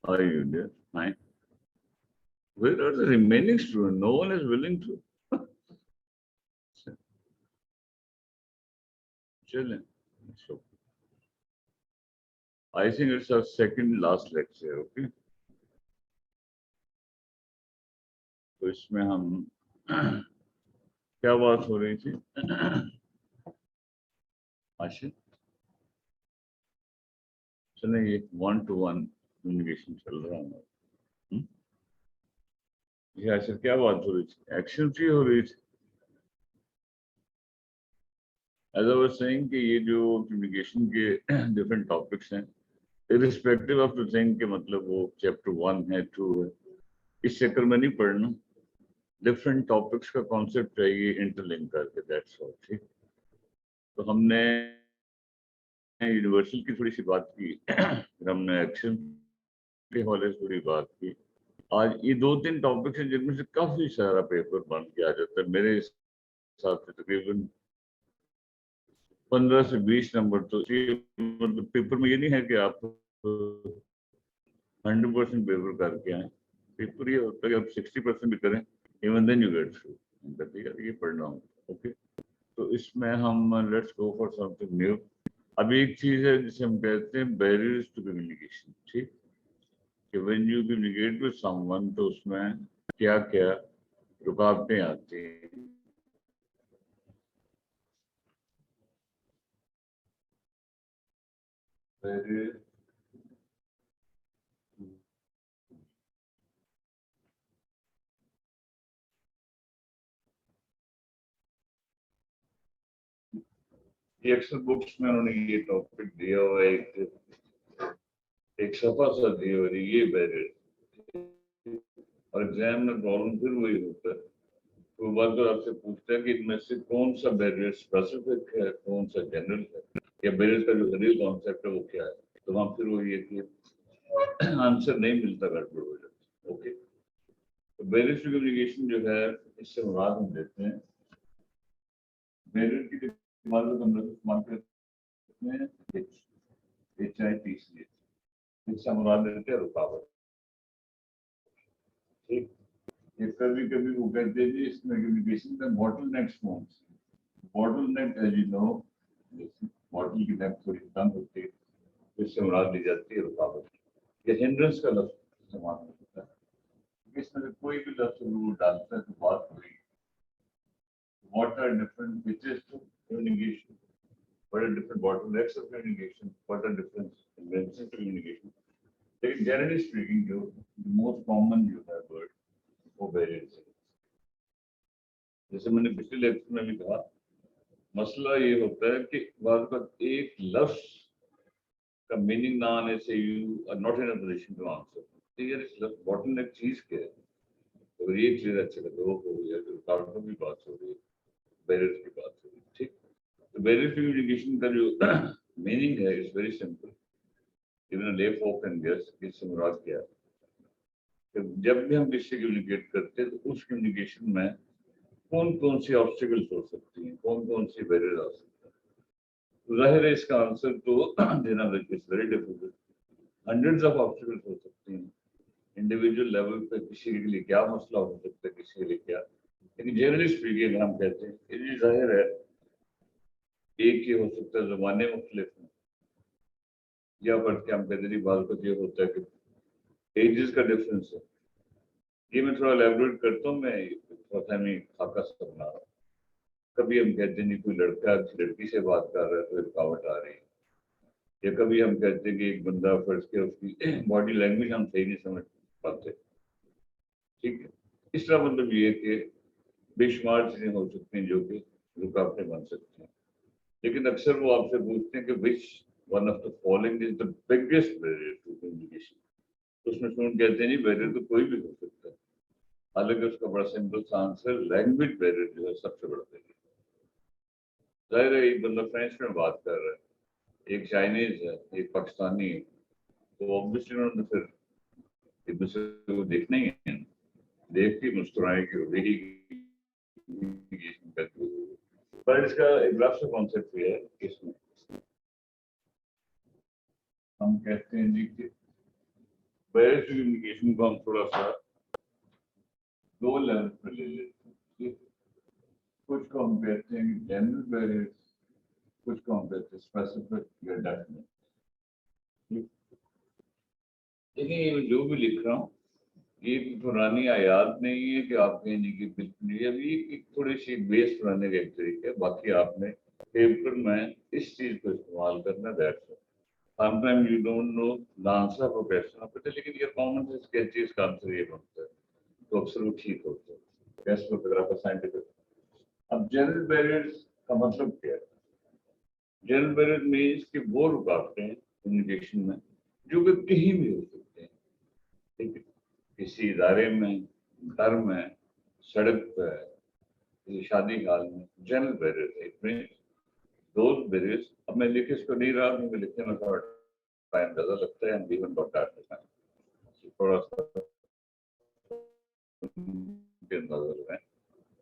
are you there? Fine. Where are the remaining students? No one is willing to. Chilling. So, I think it's our second last lecture, okay? तो इसमें हम क्या बात हो रही थी? आशिक चले ये 1-to-1 कम्युनिकेशन चल रहा है। ये आशिक क्या बात हो रही थी? एक्शन फ्री हो रही थी। As I was saying कि ये जो कम्युनिकेशन के डिफरेंट टॉपिक्स हैं, irrespective of the thing कि मतलब वो चैप्टर 1 है 2 है, इस चक्कर में नहीं पढ़ना। डिफरेंट टॉपिक्स का कॉन्सेप्ट चाहिए इंटरलिंक करके, दैट्स ऑल। ठीक, तो हमने यूनिवर्सल की थोड़ी सी बात की, फिर हमने एक्शन के हवाले से थोड़ी बात की। आज ये 2-3 टॉपिक्स हैं जिनमें से काफी सारा पेपर बन के आ जाता है मेरे हिसाब से। तकरीबन 15 से 20 नंबर तो मतलब पेपर में ये नहीं है कि आप 100% पेपर करके आए। पेपर ये होता है कि आप 60% भी करें, even then you get through. ये पढ़ना होगा, ओके। तो इसमें हम let's go for something new. अब एक चीज है जिसे हम कहते हैं बैरियर्स टू कम्युनिकेशन। ठीक, कि when you communicate with someone तो उसमें क्या क्या रुकावटें आती हैं। ये अक्सर बुक्स में उन्होंने ये टॉपिक दिया हुआ है, एक सफा सा दी हो रही ये बैरियर, और एग्जाम में प्रॉब्लम फिर वही होता है। तो बार बार आपसे पूछता है कि इनमें से कौन सा बैरियर स्पेसिफिक है, कौन सा जनरल है, या बैरियर का जो रियल कॉन्सेप्ट है वो क्या है। तो वहां फिर वही है कि आंसर नहीं मिलता, गड़बड़ हो जाता। ओके, तो बैरियर टू कम्युनिकेशन जो है इससे मुराद हम देते हैं बैरियर की इस्तेमाल हम लोग इस्तेमाल करते हैं HITC, इससे मुराद देते हैं रुकावट। ठीक, ये कभी कभी वो कहते हैं इसमें कम्युनिकेशन में bottlenecks forms. Bottleneck as you know, bottle की डेप्थ थोड़ी कम होती है, इससे मुराद ली जाती है रुकावट। ये हिंड्रेंस का लफ्ज इस्तेमाल होता है। इसमें से कोई भी लफ्ज वो डालता है तो बात हुई what are different pitches to communication, what are different bottlenecks of communication, what are different inventions of communication. लेकिन जनरली स्पीकिंग जो मोस्ट कॉमन जो है वर्ड वो बैरियर्स है। जैसे मैंने पिछले लेक्चर में भी कहा, मसला ये होता है कि बात एक लफ्ज का मीनिंग ना आने से you are not in a position to answer. यार इस लफ्ज बॉटलनेक चीज क्या है, अगर ये चीज अच्छे लगे वो हो गया, तो रुकावटों की बात हो रही है, बैरियर्स की बात हो रही है। ठीक, तो बैरियर टू कम्युनिकेशन का जो मीनिंग है इज वेरी सिंपल, इवन ले फोक एंड गेस इससे मुराद क्या है। तो जब भी हम किससे कम्युनिकेट करते हैं तो उस कम्युनिकेशन में कौन कौन सी ऑब्स्टिकल्स हो सकती हैं, कौन कौन सी बैरियर आ सकते हैं। तो जाहिर है इसका आंसर तो देना is very difficult. Hundreds of obstacles हो सकती हैं इंडिविजुअल लेवल पे, किसी के लिए क्या मसला हो सकता है, किसी के लिए क्या। लेकिन जनरली स्पीकिंग हम कहते हैं ये जाहिर है एक ही हो सकता है, जमाने मुख्तलिफ हैं, या बल्कि हम कहते हैं बात को ये होता है कि एजेस का डिफरेंस है। ये मैं थोड़ा एलेबोरेट करता हूँ, मैं थोड़ा मैं खाका सा बना रहा हूँ। कभी हम कहते हैं कोई लड़का लड़की से बात कर रहा है तो रुकावट आ रही है, या कभी हम कहते हैं कि एक बंदा फर्ज के उसकी बॉडी लैंग्वेज हम सही नहीं समझ पाते। ठीक है, इस तरह मतलब ये कि बेशुमार चीजें हो सकती हैं जो कि रुकावटें बन सकती हैं। लेकिन अक्सर वो आपसे पूछते हैं कि which one of the following is the biggest barrier to communication. उसमें स्टूडेंट कहते हैं नहीं बैरियर तो कोई भी हो सकता है, हालांकि उसका बड़ा सिंपल सा आंसर लैंग्वेज बैरियर जो है सबसे बड़ा बैरियर। जाहिर है एक बंदा फ्रेंच में बात कर रहा है, एक चाइनीज है, एक पाकिस्तानी है, तो ऑब्वियसली उन्होंने फिर एक दूसरे को देखना ही है, देख के मुस्कुराए कि वही पर इसका एक लास्ट कॉन्सेप्ट ये है, इसमें हम कहते हैं जी कि बैरियर्स टू कम्युनिकेशन को हम थोड़ा सा दो लेवल पर ले लेते हैं। कुछ को हम कहते हैं जनरल बैरियर्स, कुछ को हम कहते हैं स्पेसिफिक या डेफिनेट। देखिए ये जो भी लिख रहा हूँ ये पुरानी आयात नहीं है कि आप कहेंगे कि बिल्कुल ये भी एक थोड़ी सी बेस बनाने का एक तरीका है। बाकी आपने पेपर में इस चीज को इस्तेमाल करना, that's it. Sometime you don't know the answer of a question आप कहते, लेकिन ये कॉमन सेंस स्केचेस का आंसर ये बनता है, तो अक्सर वो ठीक होता है। Best photographer scientific. अब जनरल बैरियर्स का मतलब क्या है? जनरल बैरियर मीन्स कि वो रुकावटें कम्युनिकेशन में जो कि कहीं भी हो सकते हैं, ठीक है? किसी इदारे में, घर में, सड़क पर, किसी शादी हाल में। जनरल बैरियर्स है, इट मीन्स दोज बैरियर्स। अब मैं लिख इसको नहीं रहा, क्योंकि लिखने में थोड़ा टाइम ज़्यादा लगता है, and even got that time, थोड़ा सा अंदाजा लगाएं।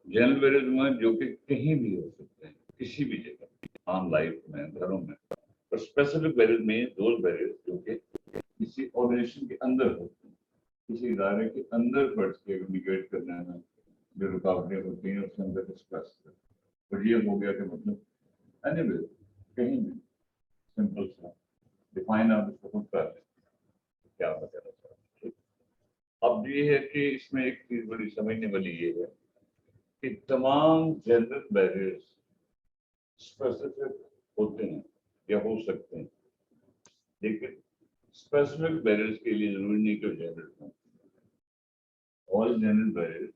जनरल बैरियर्स में जो कि कहीं भी हो सकते हैं, किसी भी जगह, आम लाइफ में, घरों में। और स्पेसिफिक बैरियर्स में दोज बैरियर्स जो कि किसी ऑर्गेनाइजेशन के अंदर होते हैं, किसी इदारे के अंदर बढ़ के कम्युनिकेट करने में जो रुकावटें होती हैं उसके अंदर डिस्कस कर। तो ये हो गया कि मतलब एनीवे कहीं भी सिंपल सा डिफाइन आप इसको खुद कर लें क्या बताना चाहते हैं। अब ये है कि इसमें एक चीज बड़ी समझने वाली ये है कि तमाम जनरल बैरियर्स स्पेसिफिक होते हैं या हो सकते हैं, लेकिन स्पेसिफिक बैरियर्स के लिए जरूरी नहीं कि जनरल हो। All general barriers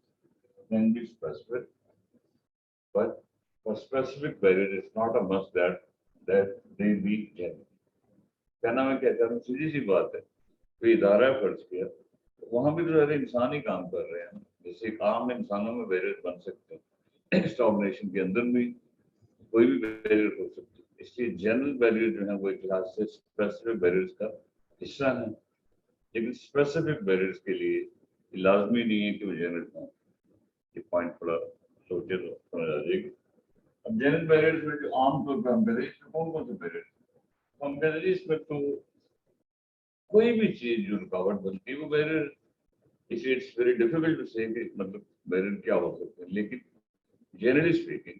can be specific, but for specific barrier it's not a must that they be general। कहना मैं क्या चाह रहा हूँ, सीधी सी बात है। कोई इदारा है फर्ज किया, वहां भी तो सारे इंसान ही काम कर रहे हैं। जैसे आम इंसानों में बैरियर बन सकते हैं, इस ऑर्गेनाइजेशन के अंदर भी कोई भी बैरियर हो सकती है। इसलिए जनरल बैरियर जो है वो एक लिहाज से स्पेसिफिक बैरियर्स का हिस्सा है, लेकिन स्पेसिफिक बैरियर्स के लिए लाजमी नहीं है कि वो जनरल हो। ये पॉइंट थोड़ा सोचे तो समझ आ जाएगी। अब जनरल बैरियर्स में जो आमतौर पर हम कहते हैं इसमें कौन कौन से बैरियर, हम कहते हैं इसमें तो कोई भी चीज जो रुकावट बनती है वो बैरियर। इसलिए इट्स वेरी डिफिकल्ट टू से कि मतलब बैरियर क्या हो सकते हैं, लेकिन जनरली स्पीकिंग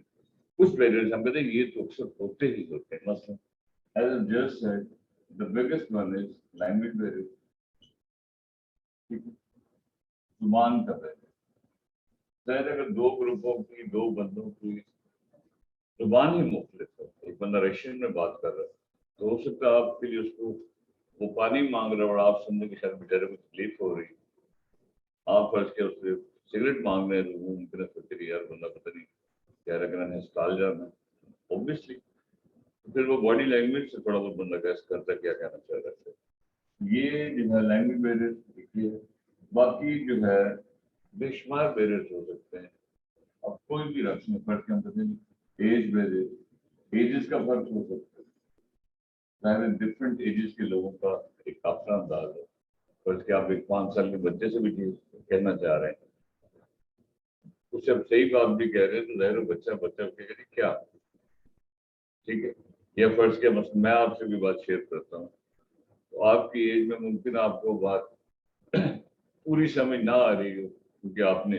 कुछ बैरियर्स हम कहते हैं ये तो अक्सर होते ही होते हैं। मसलन as I just said the biggest one is language barrier, जुबान का बैरियर। शायद अगर दो ग्रुपों की, दो बंदों की जुबान ही मुख्तलिफ है, एक बंदा रशियन में बात कर रहा है तो हो सकता है आपके लिए उसको वो पानी मांग रहा है और आप सुनने की शायद बेचारे को तकलीफ हो रही, आप फर्ज के उससे सिगरेट मांग रहे हैं तो वो मुमकिन है सोचे यार बंदा पता नहीं कह रहा कि मैंने अस्पताल जाना है ऑब्वियसली। तो फिर वो बॉडी लैंग्वेज से थोड़ा बहुत बंदा गैस करता है क्या कहना चाह रहा है। ये जो है लैंग्वेज बैरियर देखिए। बाकी जो है बेशुमार बैरियर्स हो सकते हैं, अब कोई भी रख में फर्क हम कहते हैं एज बैरियर, एजेस का फर्क हो सकता है। शायद डिफरेंट एजेस के लोगों का एक अपना अंदाज है, पर क्या आप एक 5 साल के बच्चे से भी चीज कहना चाह रहे हैं, उससे आप सही बात भी कह रहे हैं तो जहर बच्चा बच्चा कहेगा क्या, ठीक है। या फर्ज किया मसलन मैं आपसे भी बात शेयर करता हूँ तो आपकी एज में मुमकिन आपको बात पूरी समझ ना आ रही हो, क्योंकि आपने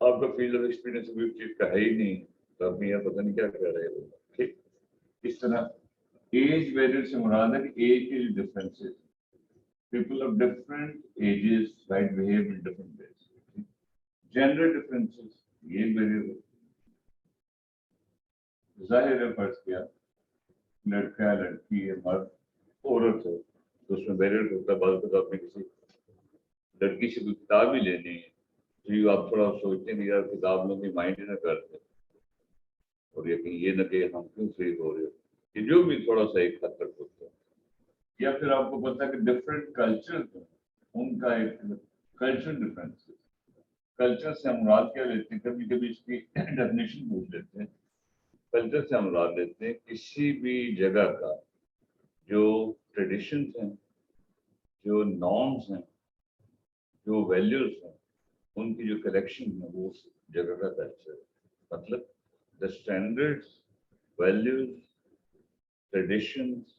आपका फील्ड ऑफ एक्सपीरियंस भी उस चीज का है ही नहीं, तो अपनी यार पता नहीं क्या कह रहे हैं। ठीक, इस तरह एज बैरियर से मुराद है कि एज के differences, people of different ages might behave in different ways। Gender differences ये बैरियर जाहिर है, फर्ज किया लड़का है, लड़की है, मर्द औरत है तो उसमें बैरियर होता है। बाद तो आपने किसी लड़की से कोई किताब ही लेनी है तो आप थोड़ा सोचते हैं यार किताब में भी माइंड ना करते और ये न कि हम क्यों फ्री हो रहे हो, ये जो भी थोड़ा सा एक हद तक होता है। या फिर आपको पता है कि डिफरेंट कल्चर उनका एक कल्चर डिफरेंसेस, कल्चर से हम मुराद क्या लेते हैं, कभी कभी इसकी डेफिनेशन पूछ लेते हैं। कल्चर से हम मुराद लेते हैं किसी भी जगह का जो ट्रेडिशंस हैं, जो नॉर्म्स हैं, जो वैल्यूज हैं, उनकी जो कलेक्शन है वो उस जगह का कल्चर है। मतलब the standards, values, traditions,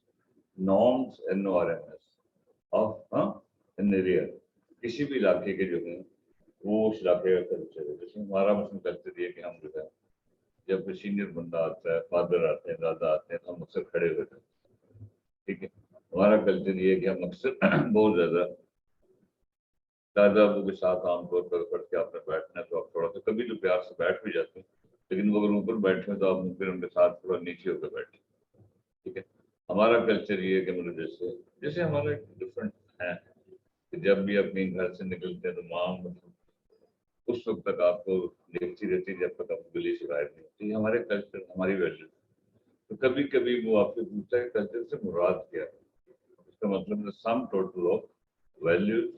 norms, NORMS of a in area किसी भी इलाके के जो है वो उस इलाके का कल्चर है। जैसे हमारा मसलन कल्चर ये कि हम जो है जब कोई सीनियर बंदा आता है, फादर आते हैं, दादा आते हैं, तो हम अक्सर खड़े होते हैं, ठीक है। हमारा कल्चर ये है कि हम अक्सर बहुत ज्यादा दादा बाबू के साथ आमतौर पर पढ़ के आपने बैठना है तो आप थोड़ा सा कभी तो प्यार से बैठ भी जाते हैं, लेकिन वो अगर ऊपर बैठे तो आप फिर उनके साथ थोड़ा नीचे होकर बैठे, ठीक है। हमारा कल्चर ये है कि मतलब जैसे जैसे हमारा डिफरेंट है कि जब भी अपने घर से निकलते हैं तो माँ मतलब उस वक्त तक आपको देखती रहती है जब तक आपको गली शिकायत नहीं होती। हमारे कल्चर हमारी वैल्यू, तो कभी कभी वो आपसे पूछता है कल्चर से मुराद क्या है। इसका मतलब sum total of values,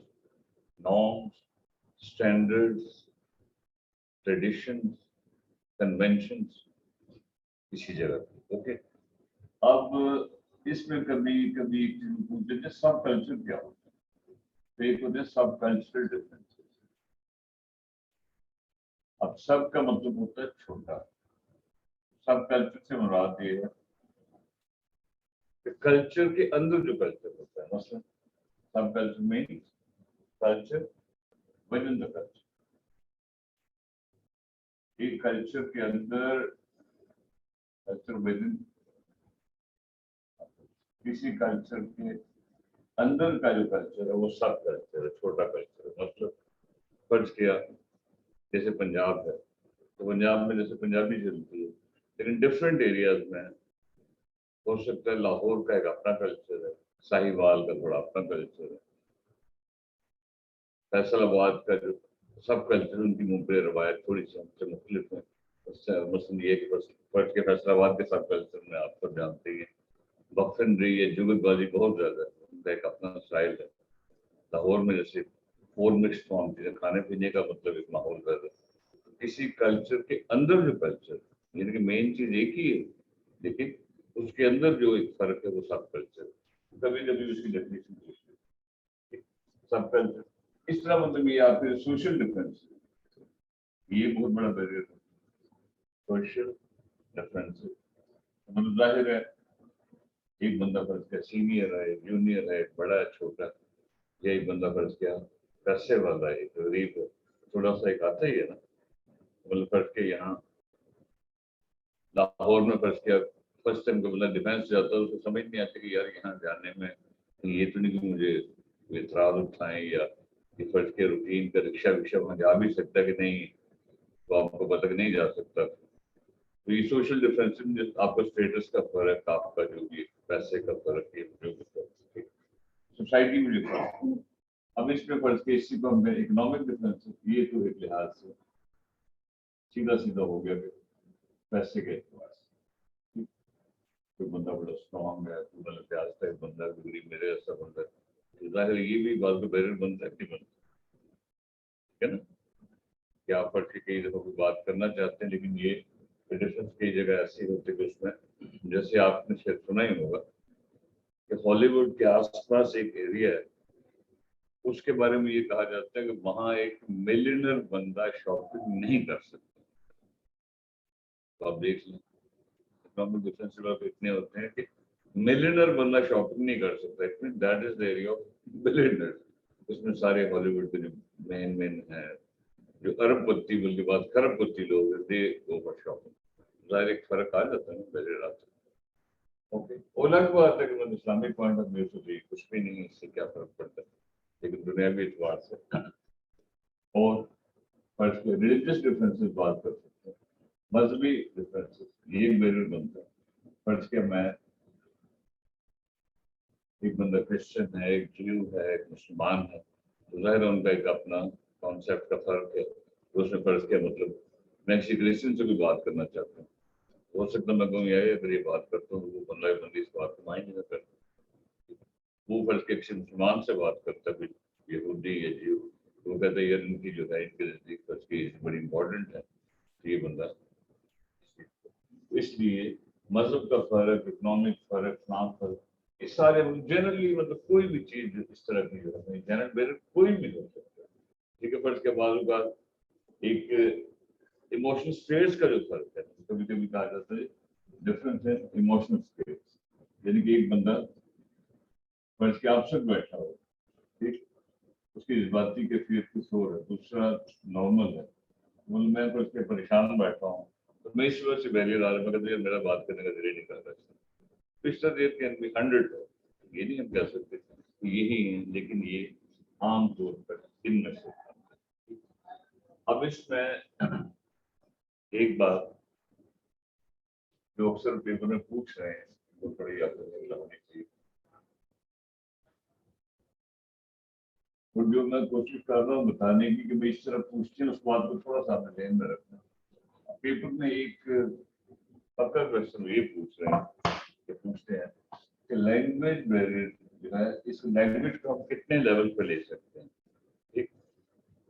norms, standards, traditions, conventions किसी जगह पे, ओके। अब इसमें कभी कभी पूछते हैं सब कल्चर क्या होता है, तो एक होते हैं सब कल्चरल डिफरेंसेस। अब सब का मतलब होता है छोटा, सब कल्चर से मुराद ये है कि कल्चर के अंदर जो कल्चर होता है, मतलब सब कल्चर में culture with in the culture, एक कल्चर के अंदर कल्चर विद इन, किसी कल्चर के अंदर का जो कल्चर है वो सब कल्चर है, छोटा कल्चर है। मतलब फर्ज किया जैसे पंजाब है तो पंजाब में जैसे पंजाबी चलती है, लेकिन डिफरेंट एरियाज में हो सकता है लाहौर का एक अपना कल्चर है, साहिवाल का थोड़ा अपना कल्चर है, फैसलाबाद का जो सब कल्चर उनकी मुंह पे रवायत थोड़ी सी हमसे मुख्तलिफ है। मसलन ये कि बस फर्ज के फैसलाबाद के सब कल्चर में आप सब जानते ही हैं बफनरी है, जुगतबाजी बहुत ज्यादा है, उनका एक अपना स्टाइल है। लाहौर में जैसे फोर मिक्स फॉर्म चीजें खाने पीने का मतलब एक माहौल रहता है। किसी कल्चर के अंदर जो कल्चर यानी कि मेन चीज एक ही है, लेकिन उसके अंदर जो एक फर्क है वो सब कल्चर। कभी कभी उसकी डेफिनेशन पूछते हैं सब कल्चर इस तरह, मतलब ये आपके सोशल डिफरेंस, ये बहुत बड़ा बैरियर है सोशल डिफरेंस। मतलब जाहिर है एक बंदा फर्ज किया सीनियर है, जूनियर है, बड़ा है, छोटा, या एक बंदा फर्ज किया पैसे वाला है, गरीब है, थोड़ा सा एक आता ही है ना। मतलब फर्ज के यहाँ लाहौर में फर्ज किया फर्स्ट टाइम को बंदा डिफेंस जाता है उसको समझ नहीं आती कि यार यहाँ जाने में ये तो नहीं कि मुझे इतराज उठाएं, या ये फर्ज के रूटीन का रिक्शा विक्शा वहाँ जा भी सकता है कि नहीं, तो आपको पता कि नहीं जा सकता। तो ये सोशल डिफरेंस आपका स्टेटस का फर्क, आपका जो भी पैसे का फर्क, ये जो भी सोसाइटी में डिफरेंस। अब इसमें फर्ज के इसी को हमने इकोनॉमिक डिफरेंस, ये तो एक लिहाज से सीधा सीधा हो गया पैसे के एतबार से, कोई बंदा बड़ा स्ट्रॉन्ग है, पूरा लिहाज टाइप बंदा है, डिग्री मेरे ऐसा बंदा है, जाहिर ये भी बात को बैरियर बनता है कि बनता है ना कि आप पढ़ के कई दफा कोई बात करना चाहते हैं, लेकिन ये डिफरेंस कई जगह ऐसी होती है कि उसमें जैसे आपने शायद सुना ही होगा कि हॉलीवुड के आसपास एक एरिया है, उसके बारे में ये कहा जाता है कि वहां एक मिलियनर बंदा शॉपिंग नहीं कर सकता। तो आप देख लें इकोनॉमिक डिफरेंस इतने होते हैं कि मिलियनर बंदा शॉपिंग नहीं कर सकता, that is the area of billionaire. उसमें सारे हॉलीवुड के जो मेन मेन है, जो अरबपति बल्कि बात खरबपति लोग हैं, दे गो फॉर शॉपिंग। जाहिर एक फर्क आ जाता है ना बैरियर आता है। ओके, वो अलग बात है कि मतलब इस्लामिक पॉइंट ऑफ व्यू से कुछ भी नहीं, इससे क्या फर्क पड़ता है, लेकिन दुनियावी एतबार से और फर्ज के रिलीजियस डिफरेंसेस बात कर सकते हैं, मजहबी डिफरेंसेस, ये एक बैरियर बनता है। फर्ज के मैं एक बंदा क्रिश्चियन है, एक ज्यू है, एक मुसलमान है, तो जाहिर है उनका एक अपना कॉन्सेप्ट का फर्क है। तो उसमें फर्ज किया मतलब मैं किसी क्रिश्चियन से भी बात करना चाहता हूँ, हो सकता है मैं कहूँ यार अगर ये बात करता हूँ वो बंदा बंदी इस बात को मायने नहीं करता, वो फर्ज के किसी मुसलमान से बात करता है यहूदी या ज्यू, तो वो कहता है यार इनकी जो है इनके नजदीक फर्ज की बड़ी इंपॉर्टेंट है, तो ये बंदा इसलिए मजहब का फर्क, इकोनॉमिक फर्क, नाम फर्क, ये सारे जनरली मतलब कोई भी चीज इस तरह की जो है जनरल कोई भी हो सकता है, ठीक है। फर्ज के बाद एक इमोशनल स्टेट्स का जो फर्क है, कभी कभी कहा जाता है डिफरेंस है इमोशनल स्टेट्स, यानी कि एक बंदा फर्ज के आप सब बैठा हो, ठीक, उसकी जज्बाती कैफियत कुछ और है, दूसरा नॉर्मल है। मतलब मैं कुछ पे परेशान बैठा हूँ तो मैं इस वजह से बैरियर आ रहा है, मैं कहता हूँ, यार मेरा बात करने का दिल ही नहीं कर रहा। पिछला देर कैन बी 100 है, ये नहीं हम कह सकते कि यही है, लेकिन ये आम तौर पर इनमें से। अब इसमें एक बात जो अक्सर पेपर में पूछ रहे हैं वो बड़ी आपको होनी चाहिए, और जो मैं कोशिश कर रहा हूँ बताने की कि भाई इस तरह पूछते हैं, उस बात को थोड़ा सा अपने ध्यान में रखना। पेपर में एक पक्का क्वेश्चन ये पूछ रहे हैं कि पूछते हैं कि लैंग्वेज बैरियर जो है, इस लैंग्वेज को हम कितने लेवल पे ले सकते हैं। एक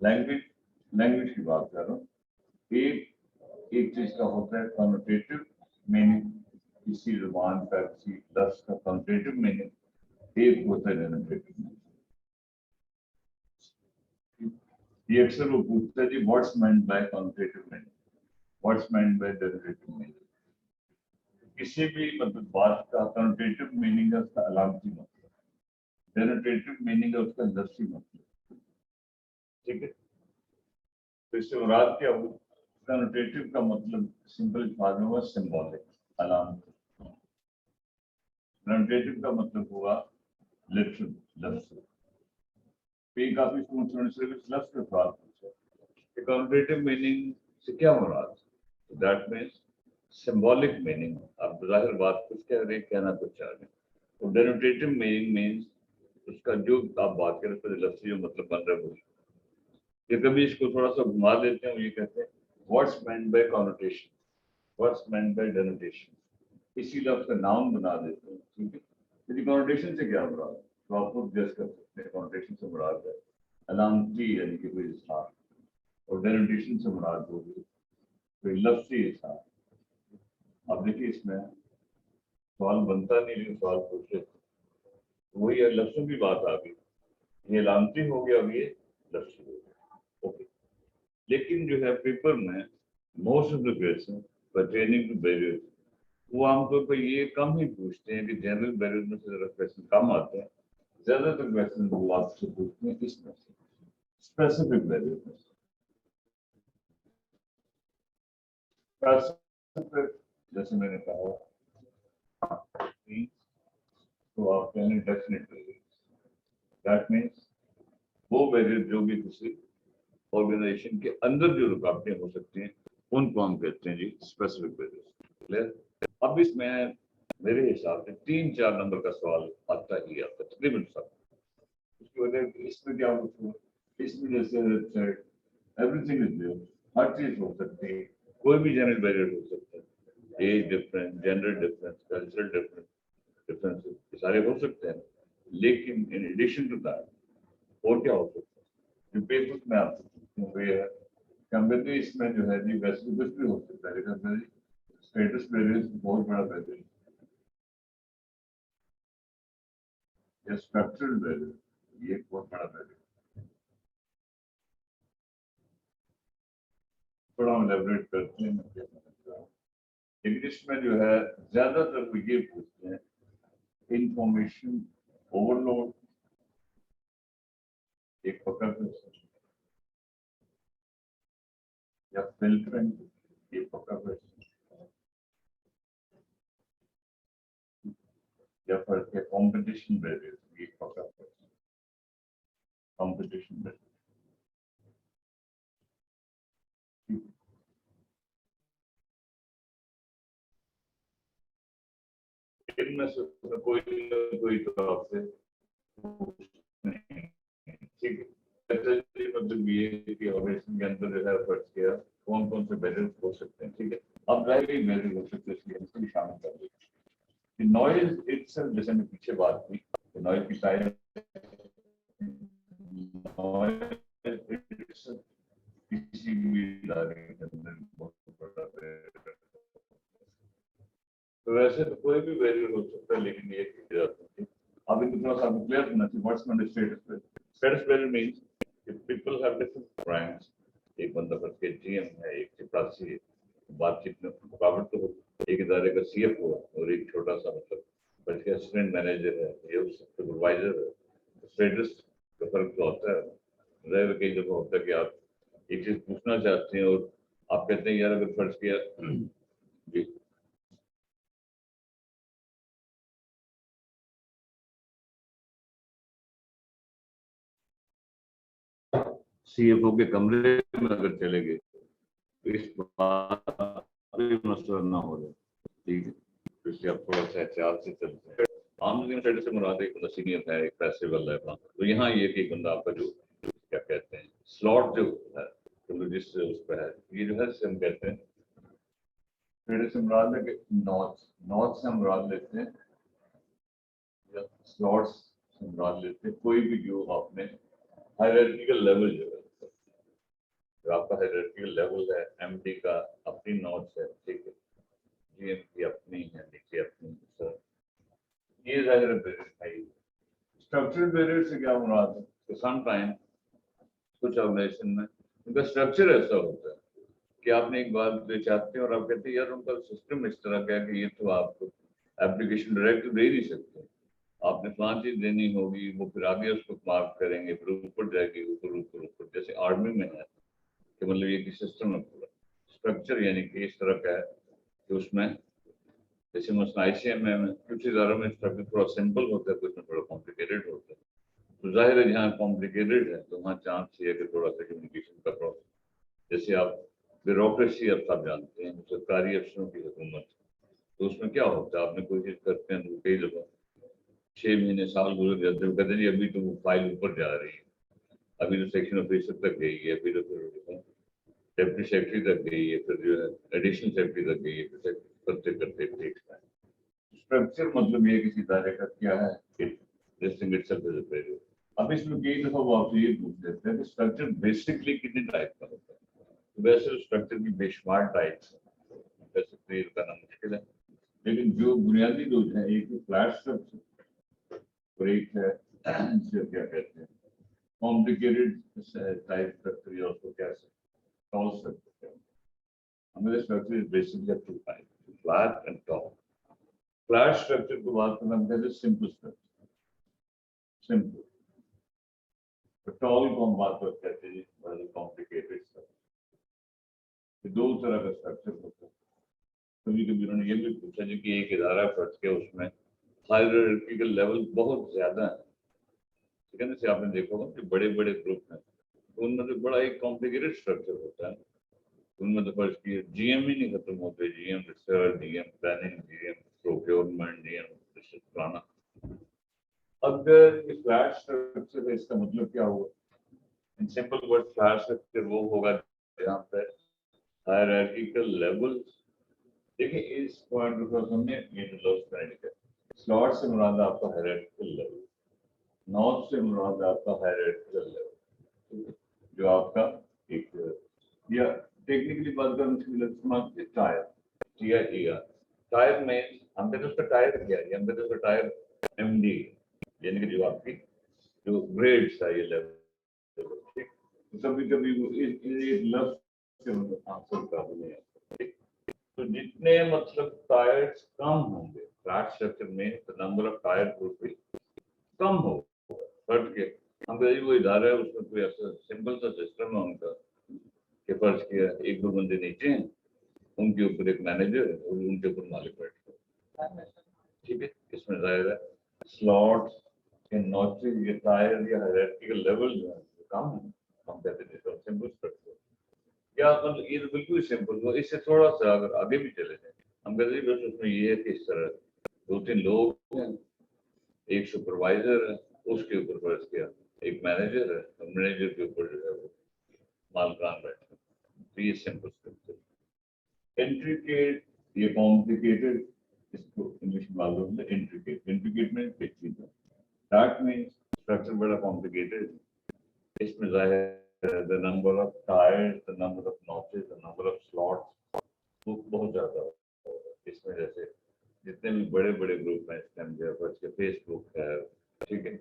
लैंग्वेज लैंग्वेज की बात कर रहा हूँ। एक चीज का होता है कॉनोटेटिव मीनिंग, किसी जुबान का किसी लफ्ज का कॉनोटेटिव मीनिंग, एक होता है डेनोटेटिव मीनिंग। ये अक्सर वो पूछता है जी what's meant by connotative meaning, what's meant by denotative meaning. किसी भी मतलब बात का कॉनोटेटिव मीनिंग है उसका अलामती मतलब, डेनोटेटिव मीनिंग है उसका लफ्जी मतलब। ठीक है, तो इससे मुराद क्या हुआ? कॉनोटेटिव का मतलब सिंपल अल्फाज में हुआ सिंबॉलिक, अलामत। डेनोटेटिव का मतलब हुआ लिटरल, लफ्ज। ये काफी पूछने से लफ्ज के साथ पूछा कॉनोटेटिव मीनिंग से क्या मुराद, दैट मीन्स सिंबॉलिक मीनिंग। आप जाहिर बात कुछ कह रहे हैं, कहना कुछ चाह रहे हैं। तो डेनोटेटिव मीनिंग मीन्स उसका जो आप बात करें तो लफ्ज जो मतलब बन रहा है वो। ये कभी इसको थोड़ा सा घुमा देते हैं, ये कहते हैं what's meant by connotation, what's meant by denotation, इसी लफ्ज का नाउन बना देते हैं। ठीक है, यदि कॉनोटेशन से क्या मुराद है तो आप खुद गेस कर सकते हैं। कॉनोटेशन से मुराद है अलामती यानी कि कोई इजहार, और डेनोटेशन से मुराद होगी कोई लफ्जी इजहार। अब देखिए इसमें सवाल बनता नहीं, लेकिन सवाल पूछे वही है, लफ्जों की बात आ गई, ये अलामती हो गया, अब ये लफ्जी हो गया। ओके, लेकिन जो है पेपर में most of the question pertaining to barriers वो आमतौर पर ये कम ही पूछते हैं कि जनरल बैरियर में से जरा क्वेश्चन कम आते हैं। ज्यादातर क्वेश्चन वो आपसे पूछते हैं इसमें से स्पेसिफिक बैरियर में से। Specific, जैसे मैंने कहा तो आप कहेंगे डेफिनेट बैरियर, दैट मीन्स वो बैरियर जो भी किसी ऑर्गेनाइजेशन के अंदर जो रुकावटें हो सकती हैं उनको हम कहते हैं जी स्पेसिफिक बैरियर। क्लियर? अब इसमें मेरे हिसाब से 3-4 नंबर का सवाल आता ही आता है तकरीबन सब। उसकी वजह इसमें क्या होता है, इसमें जैसे एवरीथिंग इज देयर, हर चीज हो सकती है, कोई भी जनरल बैरियर हो सकता है, age difference, gender difference, cultural difference, ये सारे हो सकते हैं। लेकिन इन एडिशन टू दैट और क्या हो सकता है जो पेपर में आप हुए है कंपेनी, इसमें जो है जी वैसे कुछ भी हो सकता है, लेकिन स्टेटस बैरियर बहुत बड़ा बैरियर या स्ट्रक्चरल बैरियर, ये एक बहुत बड़ा बैरियर। थोड़ा हम एलेबोरेट करते हैं, मैं क्या समझ रहा हूँ। इंग्लिश में जो है ज्यादातर वो ये पूछते हैं इंफॉर्मेशन ओवरलोड, एक पकड़ क्वेश्चन, या फिल्टरिंग, एक पकड़ क्वेश्चन, या फिर कंपटीशन बैरियर, एक पकड़ क्वेश्चन, कंपटीशन बैरियर। इनमें से कोई ना कोई तो आपसे ठीक है, मतलब ये कि ऑपरेशन के अंदर जो है एफर्ट्स किया कौन कौन से बैरियर हो सकते हैं। ठीक है, अब ड्राइविंग बैरियर हो सकते हैं, इसलिए इसको भी शामिल कर दें। नॉइज इटसेल्फ, जैसे मैं पीछे बात की नॉइज की टाइप, किसी भी इदारे के अंदर बहुत बड़ा बैरियर। तो वैसे तो कोई भी बैरियर हो सकता है, लेकिन ये अब इनको थोड़ा सा क्लियर होना चाहिए what's not status barrier. Status barrier means if people have different ranks, एक बंदा बस के जीएम है, एक चपरासी है, बातचीत में रुकावट तो होगी। एक इदारे का सीएफओ है और एक छोटा सा मतलब बल्कि असिस्टेंट मैनेजर है, ये सुपरवाइजर है, स्टेटस तो फर्क तो होता है। जाहिर कई दफा होता है कि आप एक चीज पूछना चाहते हैं और आप कहते हैं यार अगर फर्ज किया जी CFO के कमरे में अगर चले गए तो इस बात पे मसला ना हो जाए, ठीक है। तो इसलिए आप थोड़ा सा एहतियात से चलते हैं। आमदनी स्टेटस से मुराद एक बंदा सीनियर है, एक पैसे वाला है अपना, तो यहाँ ये कि एक बंदा आपका जो क्या कहते हैं स्लॉट जो है तो जिस उस पर है, ये जो है जिसे हम कहते हैं स्टेटस से मुराद है कि नॉट्स नॉट्स से हम मुराद लेते हैं या स्लॉट्स से मुराद लेते हैं कोई भी जो आपने हायरार्किकल लेवल जो है, जो आपका हायरार्किकल लेवल है, एमडी का अपनी नॉट्स है, ठीक है, जीएम की अपनी है, नीचे अपनी, सर ये जाहिर है स्ट्रक्चरल बैरियर से क्या मुराद है? तो समटाइम कुछ ऑर्गेनाइजेशन में उनका स्ट्रक्चर ऐसा होता है कि आपने एक बात दे चाहते हैं और आप कहते हैं यार उनका सिस्टम इस तरह का है कि ये तो आप एप्लीकेशन डायरेक्ट दे नहीं सकते, आपने फलां चीज देनी होगी, वो फिर आगे उसको मार्क करेंगे, फिर ऊपर जाएगी, ऊपर ऊपर ऊपर, जैसे आर्मी में है कि मतलब ये सिस्टम है पूरा स्ट्रक्चर, यानी कि इस तरह का है कि उसमें जैसे मसला ICM में कुछ इदारों में स्ट्रक्चर थोड़ा सिंपल होता है, कुछ में थोड़ा कॉम्प्लिकेटेड होता है। तो जाहिर है जहाँ कॉम्प्लिकेटेड है तो वहाँ चांस ये है कि थोड़ा सा कम्युनिकेशन का प्रॉब्लम, जैसे आप ब्यूरोक्रेसी अब सब जानते हैं, सरकारी अफसरों की हुकूमत, तो उसमें क्या होता है आपने कोई चीज करते हैं तो कई दफा 6 महीने साल गुजर जाते हैं, कहते हैं जी अभी तो वो फाइल ऊपर जा रही है, अभी तो सेक्शन ऑफिसर तक गई है, अभी तो फिर डिप्टी सेक्रेटरी तक गई है, फिर जो है एडिशनल सेक्रेटरी तक गई है, फिर करते करते ठीक है। स्ट्रक्चर मतलब ये किसी इदारे का क्या है कि listing itself is a failure. अब इसमें कई दफा वो आपसे ये पूछ लेते हैं कि स्ट्रक्चर बेसिकली कितने टाइप का होता है। तो वैसे स्ट्रक्चर की बेशुमार टाइप्स है, वैसे क्लियर करना मुश्किल है, लेकिन जो बुनियादी जो है एक फ्लैट स्ट्रक्चर और एक है जिसे क्या कहते हैं कॉम्प्लिकेटेड टाइप स्ट्रक्चर या उसको क्या टॉल स्ट्रक्चर। हमारे structure is basically two type, flat and tall. Flat structure को बात करना कहते हैं सिंपल स्ट्रक्चर, सिंपल। तो टॉल को हम बात कहते हैं बड़ा कॉम्प्लिकेटेड स्ट्रक्चर। दो तरह का स्ट्रक्चर होता है। कभी कभी उन्होंने ये भी पूछा जी कि एक इदारा फर्ज के उसमें हायरार्किकल लेवल बहुत ज्यादा है, ठीक है ना, जैसे आपने देखा होगा कि बड़े बड़े ग्रुप हैं तो उनमें तो बड़ा एक कॉम्प्लिकेटेड स्ट्रक्चर होता है, उनमें तो फर्ज की GM ही नहीं खत्म होते, GM research, GM planning, GM procurement, GM फलाना। अगर ये फ्लैट स्ट्रक्चर है इसका मतलब क्या होगा? In simple word flat structure वो होगा जहाँ पे हायरार्किकल लेवल, देखिए इस पॉइंट पर हमने ये जो लफ्ज पढ़ने का स्लॉट से मुराद आपका हायरार्किकल लेवल, नॉट से मुराद आपका हायरार्किकल लेवल जो आपका एक या टेक्निकली बात करें मुश्किल इस्तेमाल टायर TIER। टायर में हम कहते हैं उसका टायर क्या है, हम कहते हैं उसका टायर MD, यानी कि जो आपकी जो ग्रेड्स है ये लेवल, ठीक। तो कभी कभी वो इस लफ्ज से आंसर काबू नहीं आता, ठीक। तो जितने मतलब टायर्स कम होंगे फ्लैट स्ट्रक्चर में तो नंबर ऑफ टायर ग्रुप भी कम हो फर्ज के। हम कहीं वो इदारा है उसमें कोई ऐसा सिंपल सा सिस्टम है उनका कि फर्ज किया एक दो बंदे नीचे हैं, उनके ऊपर एक मैनेजर है और उनके ऊपर मालिक बैठे हैं, ठीक है। इसमें जाहिर है स्लॉट्स के नॉचेज या टायर या हायरार्किकल लेवल जो है वो कम है, हम कहते हैं सिंपल स्ट्रक्चर। क्या मतलब ये तो बिल्कुल ही सिंपल हुआ, इससे थोड़ा सा अगर आगे भी चले जाए हम कहते हैं बस उसमें ये है कि इस तरह दो तीन लोग हैं, एक सुपरवाइजर है, उसके ऊपर फर्ज किया एक मैनेजर है, मैनेजर के ऊपर जो है वो मालकान बैठे, तो ये सिंपल स्ट्रक्चर। इंट्रिकेट ये कॉम्प्लिकेटेड, इसको इंग्लिश में मालूम है इंट्रिकेट, इंट्रिकेट में पेचीदा, दैट मींस स्ट्रक्चर बड़ा कॉम्प्लिकेटेड, इसमें जाहिर the number of tires, the number of notches, the number of slots वो बहुत ज्यादा होगा। इसमें जैसे जितने भी बड़े बड़े ग्रुप हैं इसके फेसबुक है, ठीक है,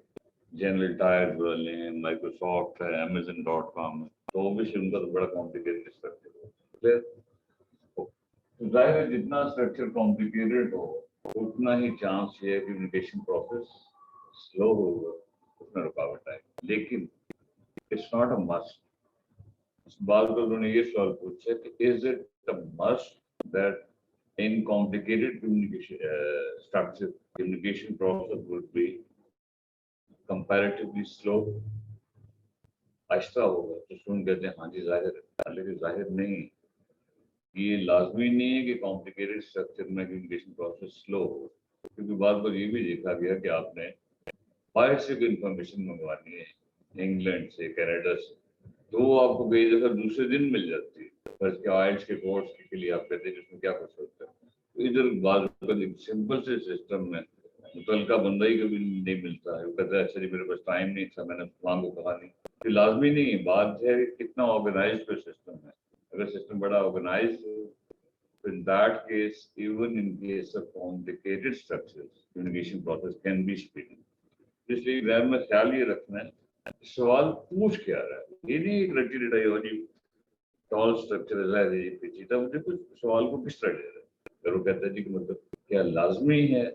जनरल टायर वाले हैं, माइक्रोसॉफ्ट है, Amazon.com है, तो ऑब्वियसली उनका तो बड़ा कॉम्प्लिकेटेड स्ट्रक्चर है। तो जाहिर है जितना स्ट्रक्चर कॉम्प्लिकेटेड हो उतना ही चांस ये है कम्युनिकेशन प्रोसेस स्लो होगा उसमें रुकावट आएगी। लेकिन इट्स नॉट अ मस्ट। इस बात को उन्होंने ये सवाल पूछा कि is it a must that in complicated communication structure, communication process would be comparatively slow, आहिस्ता होगा। तो सुन कहते हैं हाँ जी जाहिर है, लेकिन जाहिर नहीं, ये लाजमी नहीं है कि कॉम्प्लिकेटेड स्ट्रक्चर में कम्युनिकेशन प्रोसेस स्लो हो, क्योंकि बार बार ये भी देखा गया कि आपने बाहर से कोई इंफॉर्मेशन मंगवानी है, इंग्लैंड से, कनाडा से, तो वो आपको कई दफा दूसरे दिन मिल जाती है। फर्ज के आइल्स के कोर्स के लिए आप कहते हैं कि उसमें क्या कुछ होता है, तो इधर बात सिंपल से सिस्टम में मुतलका बंदा ही कभी नहीं मिलता है, वो कहता है अच्छा जी मेरे पास टाइम नहीं था, मैंने फलां को कहा नहीं। ये लाजमी नहीं है, बात है कितना ऑर्गेनाइज कोई सिस्टम है। अगर सिस्टम बड़ा ऑर्गेनाइज हो, तो in that case even in case of complicated structures communication process can be speed. इसलिए एग्जाम में ख्याल ये रखना है सवाल पूछ क्या रहा है, ये नहीं एक रटी रटाई वाली टॉल स्ट्रक्चर है पेचीदा, मुझे कुछ सवाल को किस तरह ले रहा है। अगर वो कहता है जी कि मतलब क्या लाजमी है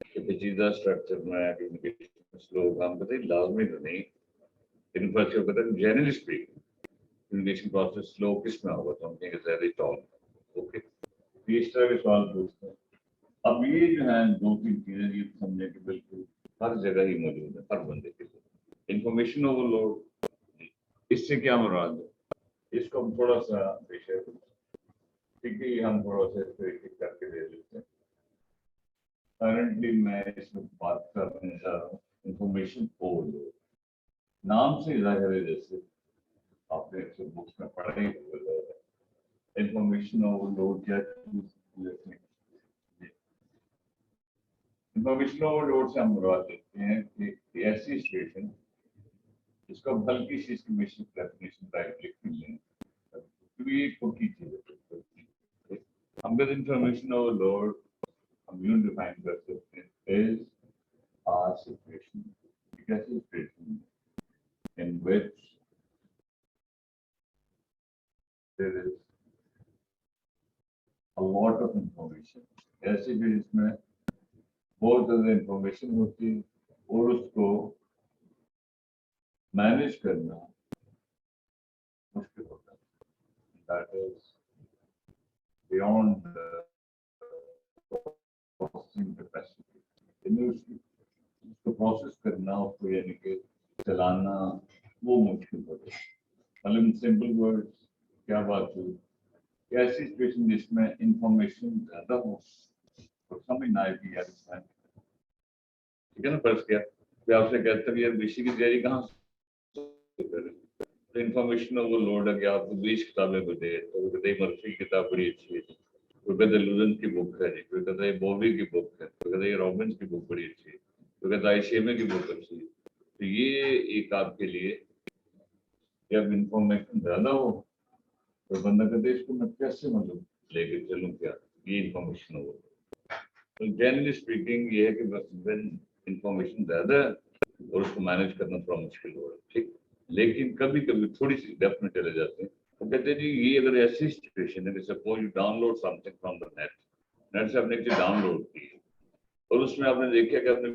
कि पेचीदा स्ट्रक्चर में कम्युनिकेशन स्लो काम करते, लाजमी तो नहीं। लेकिन फर्स्ट ये कहता है generally speaking communication process slow किस में होगा, तो हम कहेंगे ज्यादा टॉल। ओके, इस तरह के सवाल पूछते हैं। अब ये जो है दो तीन चीजें ये समझे कि बिल्कुल हर जगह ही मौजूद है हर बंदे के लिए। इंफॉर्मेशन ओवरलोड, इससे क्या मुराद है, इसको हम थोड़ा सा विषय, ठीक है, हम थोड़ा सा इसको एक एक करके दे देते हैं। करंटली मैं इसमें बात करने जा रहा हूँ इंफॉर्मेशन ओवरलोड। नाम से जाहिर है, जैसे आपने बुक्स में पढ़ा ही होगा, इंफॉर्मेशन ओवरलोड क्या चीज। इंफॉर्मेशन ओवरलोड से हम मुराद लेते हैं कि ऐसी सिचुएशन जिसको हम हल्की सी इसकी बेसिक डेफिनेशन टाइप लिख लें, क्योंकि ये पक्की चीज है। हम कहते इंफॉर्मेशन ओवरलोड हम यूं डिफाइन कर सकते हैं इज आ सिचुएशन, एक ऐसी situation in which there is a lot of information, ऐसे भी जिसमें बहुत ज़्यादा इंफॉर्मेशन होती है और उसको मैनेज करना मुश्किल होता है। That is beyond the processing capacity. यानी उसको प्रोसेस करना, उसको यानी कि चलाना वो मुश्किल होता है। मतलब सिंपल वर्ड्स क्या बात हुई, ऐसी सिचुएशन जिसमें इंफॉर्मेशन ज्यादा हो तो समझ ना आए कि यार इसमें, ठीक है ना, फर्ज क्या कि आपसे कहते हैं यार बीसी की तैयारी कहाँ से करें, तो इंफॉर्मेशन ओवरलोड है कि आपको 20 किताबें को दे, तो वो कहते हैं मर्फी की किताब बड़ी अच्छी है, कोई कहते लुजन की बुक है जी, कोई कहता है बॉबी की बुक है, कोई कहता है रॉबिन्स की बुक बड़ी अच्छी है, कोई कहता है शेमे की बुक अच्छी है। तो ये एक आपके लिए जब इंफॉर्मेशन ज्यादा हो तो बंदा कहते इसको मैं कैसे मतलब लेके चलूँ, क्या ये इंफॉर्मेशन हो। तो जनरली स्पीकिंग ये है कि बस इंफॉर्मेशन ज्यादा है और उसको मैनेज करना थोड़ा मुश्किल हो रहा है, ठीक। लेकिन कभी कभी थोड़ी सी डेप्थ में चले जाते हैं, तो कहते हैं जी ये अगर ऐसी सिचुएशन है कि suppose you download something from the net, net से आपने एक चीज डाउनलोड की और उसमें आपने देखा कि आपने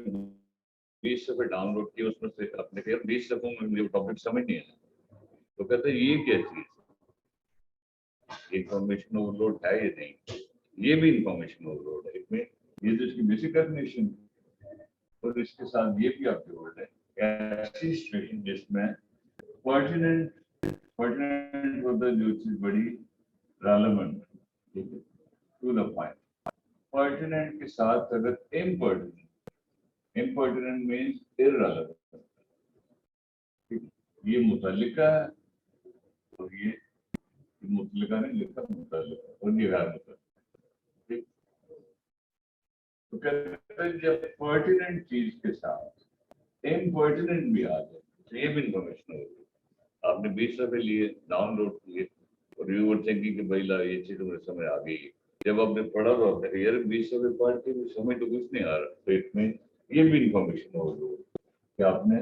20 सफ़े डाउनलोड किए, उसमें से आपने कहा 20 सफ़ों में मुझे टॉपिक समझ नहीं आया, तो कहते हैं ये क्या चीज, इंफॉर्मेशन ओवरलोड है ये नहीं, ये भी इंफॉर्मेशन ओवरलोड है। इसमें ये तो इसकी बेसिक डेफिनेशन और इसके साथ ये भी आपके वर्ड है ऐसी सिचुएशन जिसमें पर्टिनेंट होता है, जो चीज बड़ी रेलेवेंट, ठीक है, टू द पॉइंट। पर्टिनेंट के साथ अगर इम्पर्टिनेंट मीन्स इररेलेवेंट, ठीक, ये मुतल्लिका है और ये मुतल्लिका नहीं लिखा, मुतल्लिका और ये गैर मुतल्लिका, ठीक। तो कहते हैं जब पर्टिनेंट चीज के साथ इम्पर्टिनेंट भी आ जाए तो ये भी इंफॉर्मेशन होगी। आपने 20 सफ़े लिए, डाउनलोड किए और यू वर थिंकिंग कि भाई ला ये चीज मुझे समझ आ गई, जब आपने पढ़ा तो आपने यार 20 सफ़े पढ़ के भी समझ तो कुछ नहीं आ रहा, तो इसमें ये भी इंफॉर्मेशन होगी कि आपने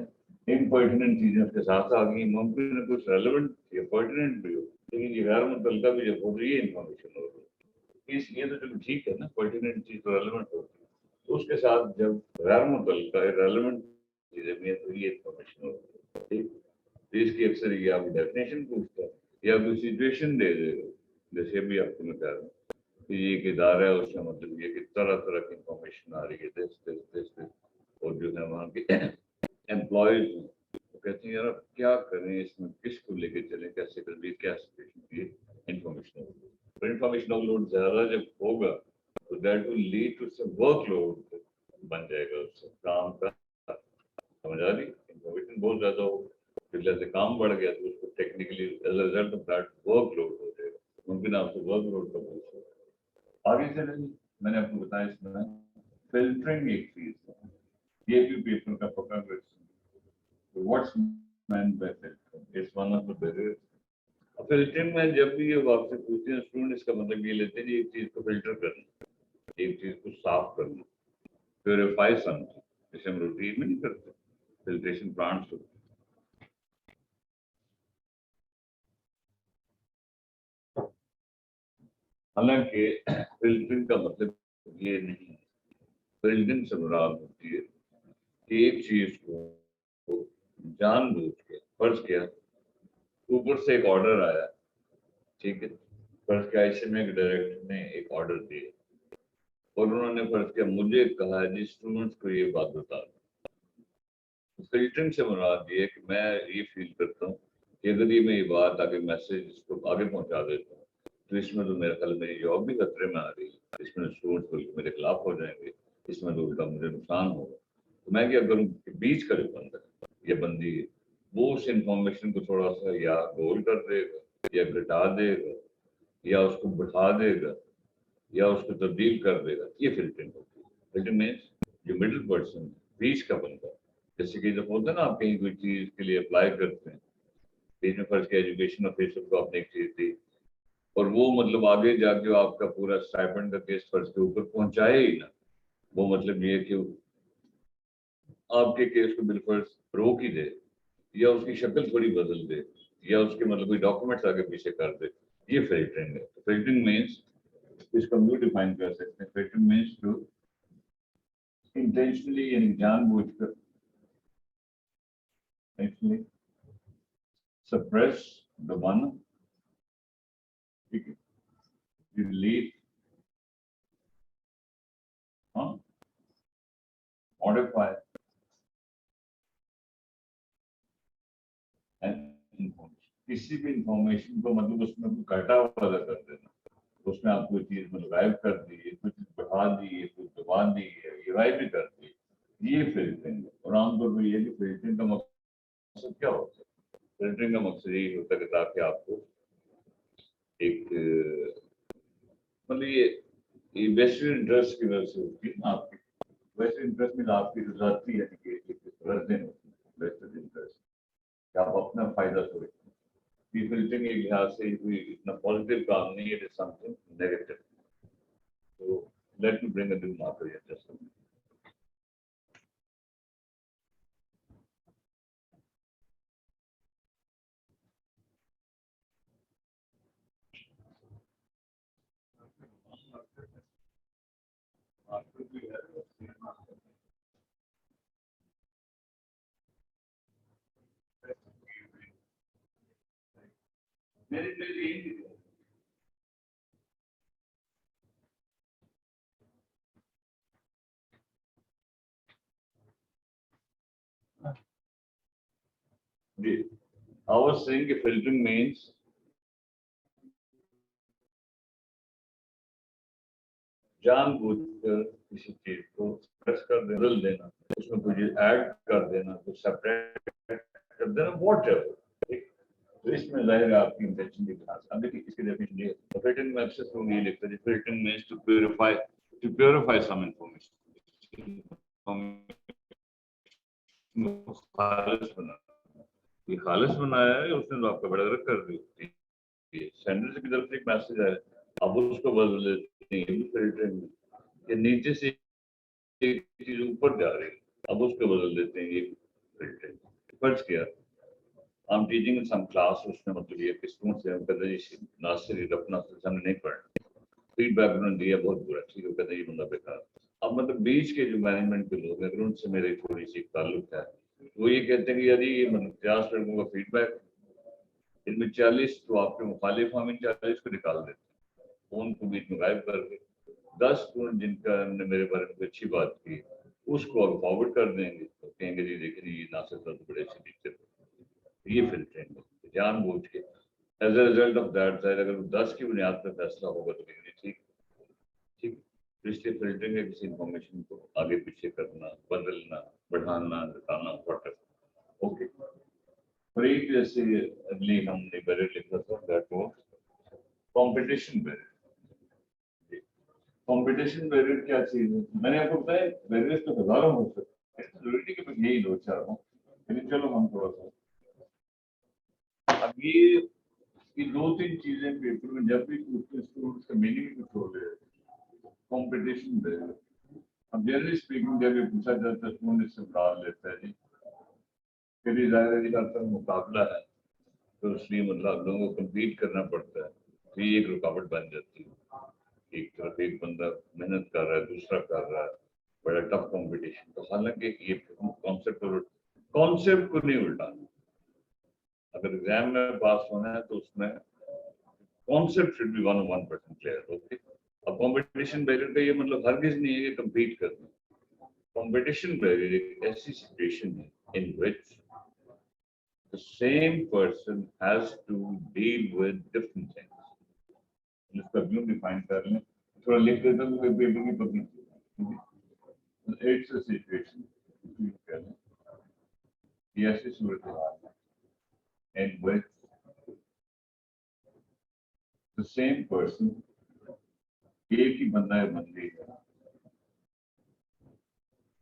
इम्पर्टिनेंट चीजें उसके साथ आ गई, मुमकिन है कुछ रेलेवेंट या पर्टिनेंट भी हो, लेकिन ये गैर मुतल्लिका भी जब हो तो ये इंफॉर्मेशन होगी। इसलिए तो चलो ठीक है ना, पर्टिनेंट चीज तो रेलेवेंट होती है, तो उसके साथ जब गैर मुतल्लिका रेलेवेंट चीजें में तो ये इन्फॉर्मेशन होती है। तो इसकी अक्सर ये आप डेफिनेशन पूछता है या कोई सिचुएशन दे देगा, जैसे अभी आपको मैं कह रहा हूँ कि ये एक इदारा है, उसका मतलब ये कि तरह तरह की इंफॉर्मेशन आ रही है दिस, और जो है वहाँ के एम्प्लॉयज वो कहते हैं यार अब क्या करें, इसमें किसको लेके चलें, कैसे करें, क्या सिचुएशन की इंफॉर्मेशन ओवरलोड। तो इंफॉर्मेशन ओवरलोड ज्यादा जब होगा तो that will lead to some workload बन जाएगा, उससे काम का, समझ आ रही, इंफॉर्मेशन बहुत ज्यादा हो फिर जैसे काम बढ़ गया तो उसको technically as a result of that workload हो जाएगा, मुमकिन आपसे वर्कलोड का बोझ। आगे चले, मैंने आपको बताया इसमें फिल्टरिंग एक चीज है, ये भी पेपर का पक्का question. What's meant by filtering? It's one of the barriers. Filtering में जब भी ये आपसे पूछते हैं स्टूडेंट, इसका मतलब ये लेते हैं कि एक चीज को फिल्टर करना, एक चीज को साफ करना, प्योरीफाई समथिंग, जिसे हम रूटीन में नहीं करते, फिल्ट्रेशन प्लांट्स होते हैं। हालांकि फिल्टरिंग का मतलब ये नहीं है, फिल्टरिंग से मुराद होती है कि एक चीज को जानबूझ के, फर्ज किया ऊपर से एक ऑर्डर आया, ठीक है, फर्ज किया ऐसे में एक डायरेक्टर ने एक ऑर्डर दिया और उन्होंने फर्ज किया मुझे कहा जी स्टूडेंट्स को ये बात बता दो। फिल्टरिंग से मुराद ये है कि मैं ये फील करता हूँ कि अगर ये मैं ये बात आगे मैसेज इसको आगे पहुंचा देता हूँ तो इसमें तो मेरे ख्याल मेरी जॉब भी खतरे में आ रही है, इसमें स्टूडेंट्स मेरे खिलाफ हो जाएंगे, इसमें तो उल्टा मुझे नुकसान होगा। तो मैं क्या करूँ कि बीच का जो बंदा या बंदी है वो उस इंफॉर्मेशन को थोड़ा सा या गोल कर देगा या घटा देगा या उसको बढ़ा देगा या उसको तब्दील कर देगा, ये फिल्टरिंग होती है। फिल्टरिंग मीन्स जो मिडिल पर्सन बीच का बंदा, जैसे कि जब होता है ना आप कहीं कोई चीज के लिए अप्लाई करते हैं, बीच में फर्ज के एजुकेशन ऑफिसर को आपने एक चीज दी और वो मतलब आगे जाके आपका पूरा स्टाइपेंड का केस फर्ज के ऊपर पहुंचाए ही ना, वो मतलब ये कि आपके केस को बिल्कुल रोक ही दे या उसकी शक्ल थोड़ी बदल दे या उसके मतलब कोई डॉक्यूमेंट्स आगे पीछे कर दे, ये फिल्टरिंग है। फिल्टरिंग मीन्स इसको हम डिफाइन कर सकते हैं, फिल्टरिंग मीन्स टू इंटेंशनली यानी जानबूझकर actually suppress the one, delete, modify and information। किसी भी इंफॉर्मेशन को मतलब उसमें कोई घटा वाला कर देना, उसमें आप कोई चीज मतलब गायब कर दी, कुछ बढ़ा दी, कुछ दबा दी, रिवाइव भी कर दी, ये फिल्टरिंग है। और आमतौर पर ये कि फिल्टरिंग का मकसद क्या होता है, फिल्टरिंग का मकसद यही होता है कि ताकि आपको एक मतलब ये वेस्टर्न इंटरेस्ट की वजह से होती है ना, आपकी वेस्टर्न इंटरेस्ट में आपकी जो जाती है वेस्टर्न इंटरेस्ट, आप अपना फायदा सोचते हैं, ये फिल्टरिंग एक लिहाज से कोई इतना पॉजिटिव काम नहीं है, इट इज समथिंग नेगेटिव। तो let me bring a new marker here just मेरे लिए I was saying कि filtering means जानबूझकर किसी चीज को एक्सप्रेस कर देना, बदल देना, उसमें कुछ ऐड कर देना, कुछ सेपरेट कर देना, व्हाटएवर, ठीक। तो इसमें जाहिर है आपकी इंटेंशन की क्लास। अब देखिए इसकी डेफिनेशन ये है, फिल्टरिंग में अक्सर लोग ये लिखते हैं filtering means to purify some information, खालिस बनाना। ये खालिस बनाया है उसने तो आपका बड़ा गलत कर दिया, सेंडर की तरफ से एक मैसेज आया, अब उसको बदल देते हैं, ये फिल्टरिंग है। नीचे से एक चीज ऊपर जा रही है, अब उसको बदल देते हैं, ये फिल्टरिंग। फर्ज किया हम टीचिंग इन सम क्लास, उसमें मतलब ये कि स्टूडेंट्स हैं कहते हैं नासिर रखना हमने नहीं पढ़ना, फीडबैक उन्होंने दिया बहुत बुरा, ठीक है, कहते हैं ये बंदा बेकार। अब मतलब बीच के जो मैनेजमेंट के लोग हैं अगर उनसे मेरे थोड़ी सी ताल्लुक है वो ये कहते हैं कि यदि ये 50 लड़कों का फीडबैक, इनमें 40 तो आपके मुखालिफ, हम इन 40 को निकाल देते हैं, फोन को बीच में गायब करके 10 स्टूडेंट जिनका हमने मेरे बारे में अच्छी बात की उसको अब फॉरवर्ड कर देंगे, तो कहेंगे जी देखिए जी नासिर सर तो बड़े अच्छे टीचर, ये फिल्टरिंग है जानबूझ के। As a result of that शायद अगर 10 की बुनियाद पर फैसला होगा तो कहेंगे ठीक ठीक, तो इसलिए फिल्टरिंग है किसी इंफॉर्मेशन को आगे पीछे करना, बदलना, बढ़ाना, घटाना, वॉटर। ओके, और एक जैसे अगली हमने बैरियर लिखा था that was competition barrier. Competition barrier क्या चीज है? मैंने आपको बताया बैरियर्स तो हजारों हो सकते हैं, जरूरी नहीं कि मैं यही दो चार हूँ, लेकिन चलो हम थोड़ा सा अब ये दो तीन चीजें पेपर में जब भी पूछते हैं स्टूडेंट्स का मीनिंग कुछ हो रहा है। कंपटीशन बैरियर, अब जनरली स्पीकिंग जब ये पूछा जाता है स्टूडेंट इससे डाल लेता है जी, फिर जाहिर है जी मुकाबला है तो इसलिए मतलब लोगों को कम्पीट करना पड़ता है, तो ये एक रुकावट बन जाती है। एक तरफ एक बंदा मेहनत कर रहा है, दूसरा कर रहा है, बड़ा टफ कंपटीशन। तो हालांकि ये कॉन्सेप्ट को नहीं उल्टाना, अगर एग्जाम में पास होना है तो उसमें concept should be 101% clear. Okay, अब कंपटीशन बैरियर का ये मतलब हरगिज नहीं है कि कम्पीट करना। कंपटीशन बैरियर एक ऐसी सिचुएशन है इन विच the same person has to deal with different things. इसका क्यों डिफाइन कर लें, थोड़ा लिख देता हूँ पेपर की पब्लिक। It's a situation कि ऐसी सूरत हाल है in which the same person, एक ही बंदा है बंदी है,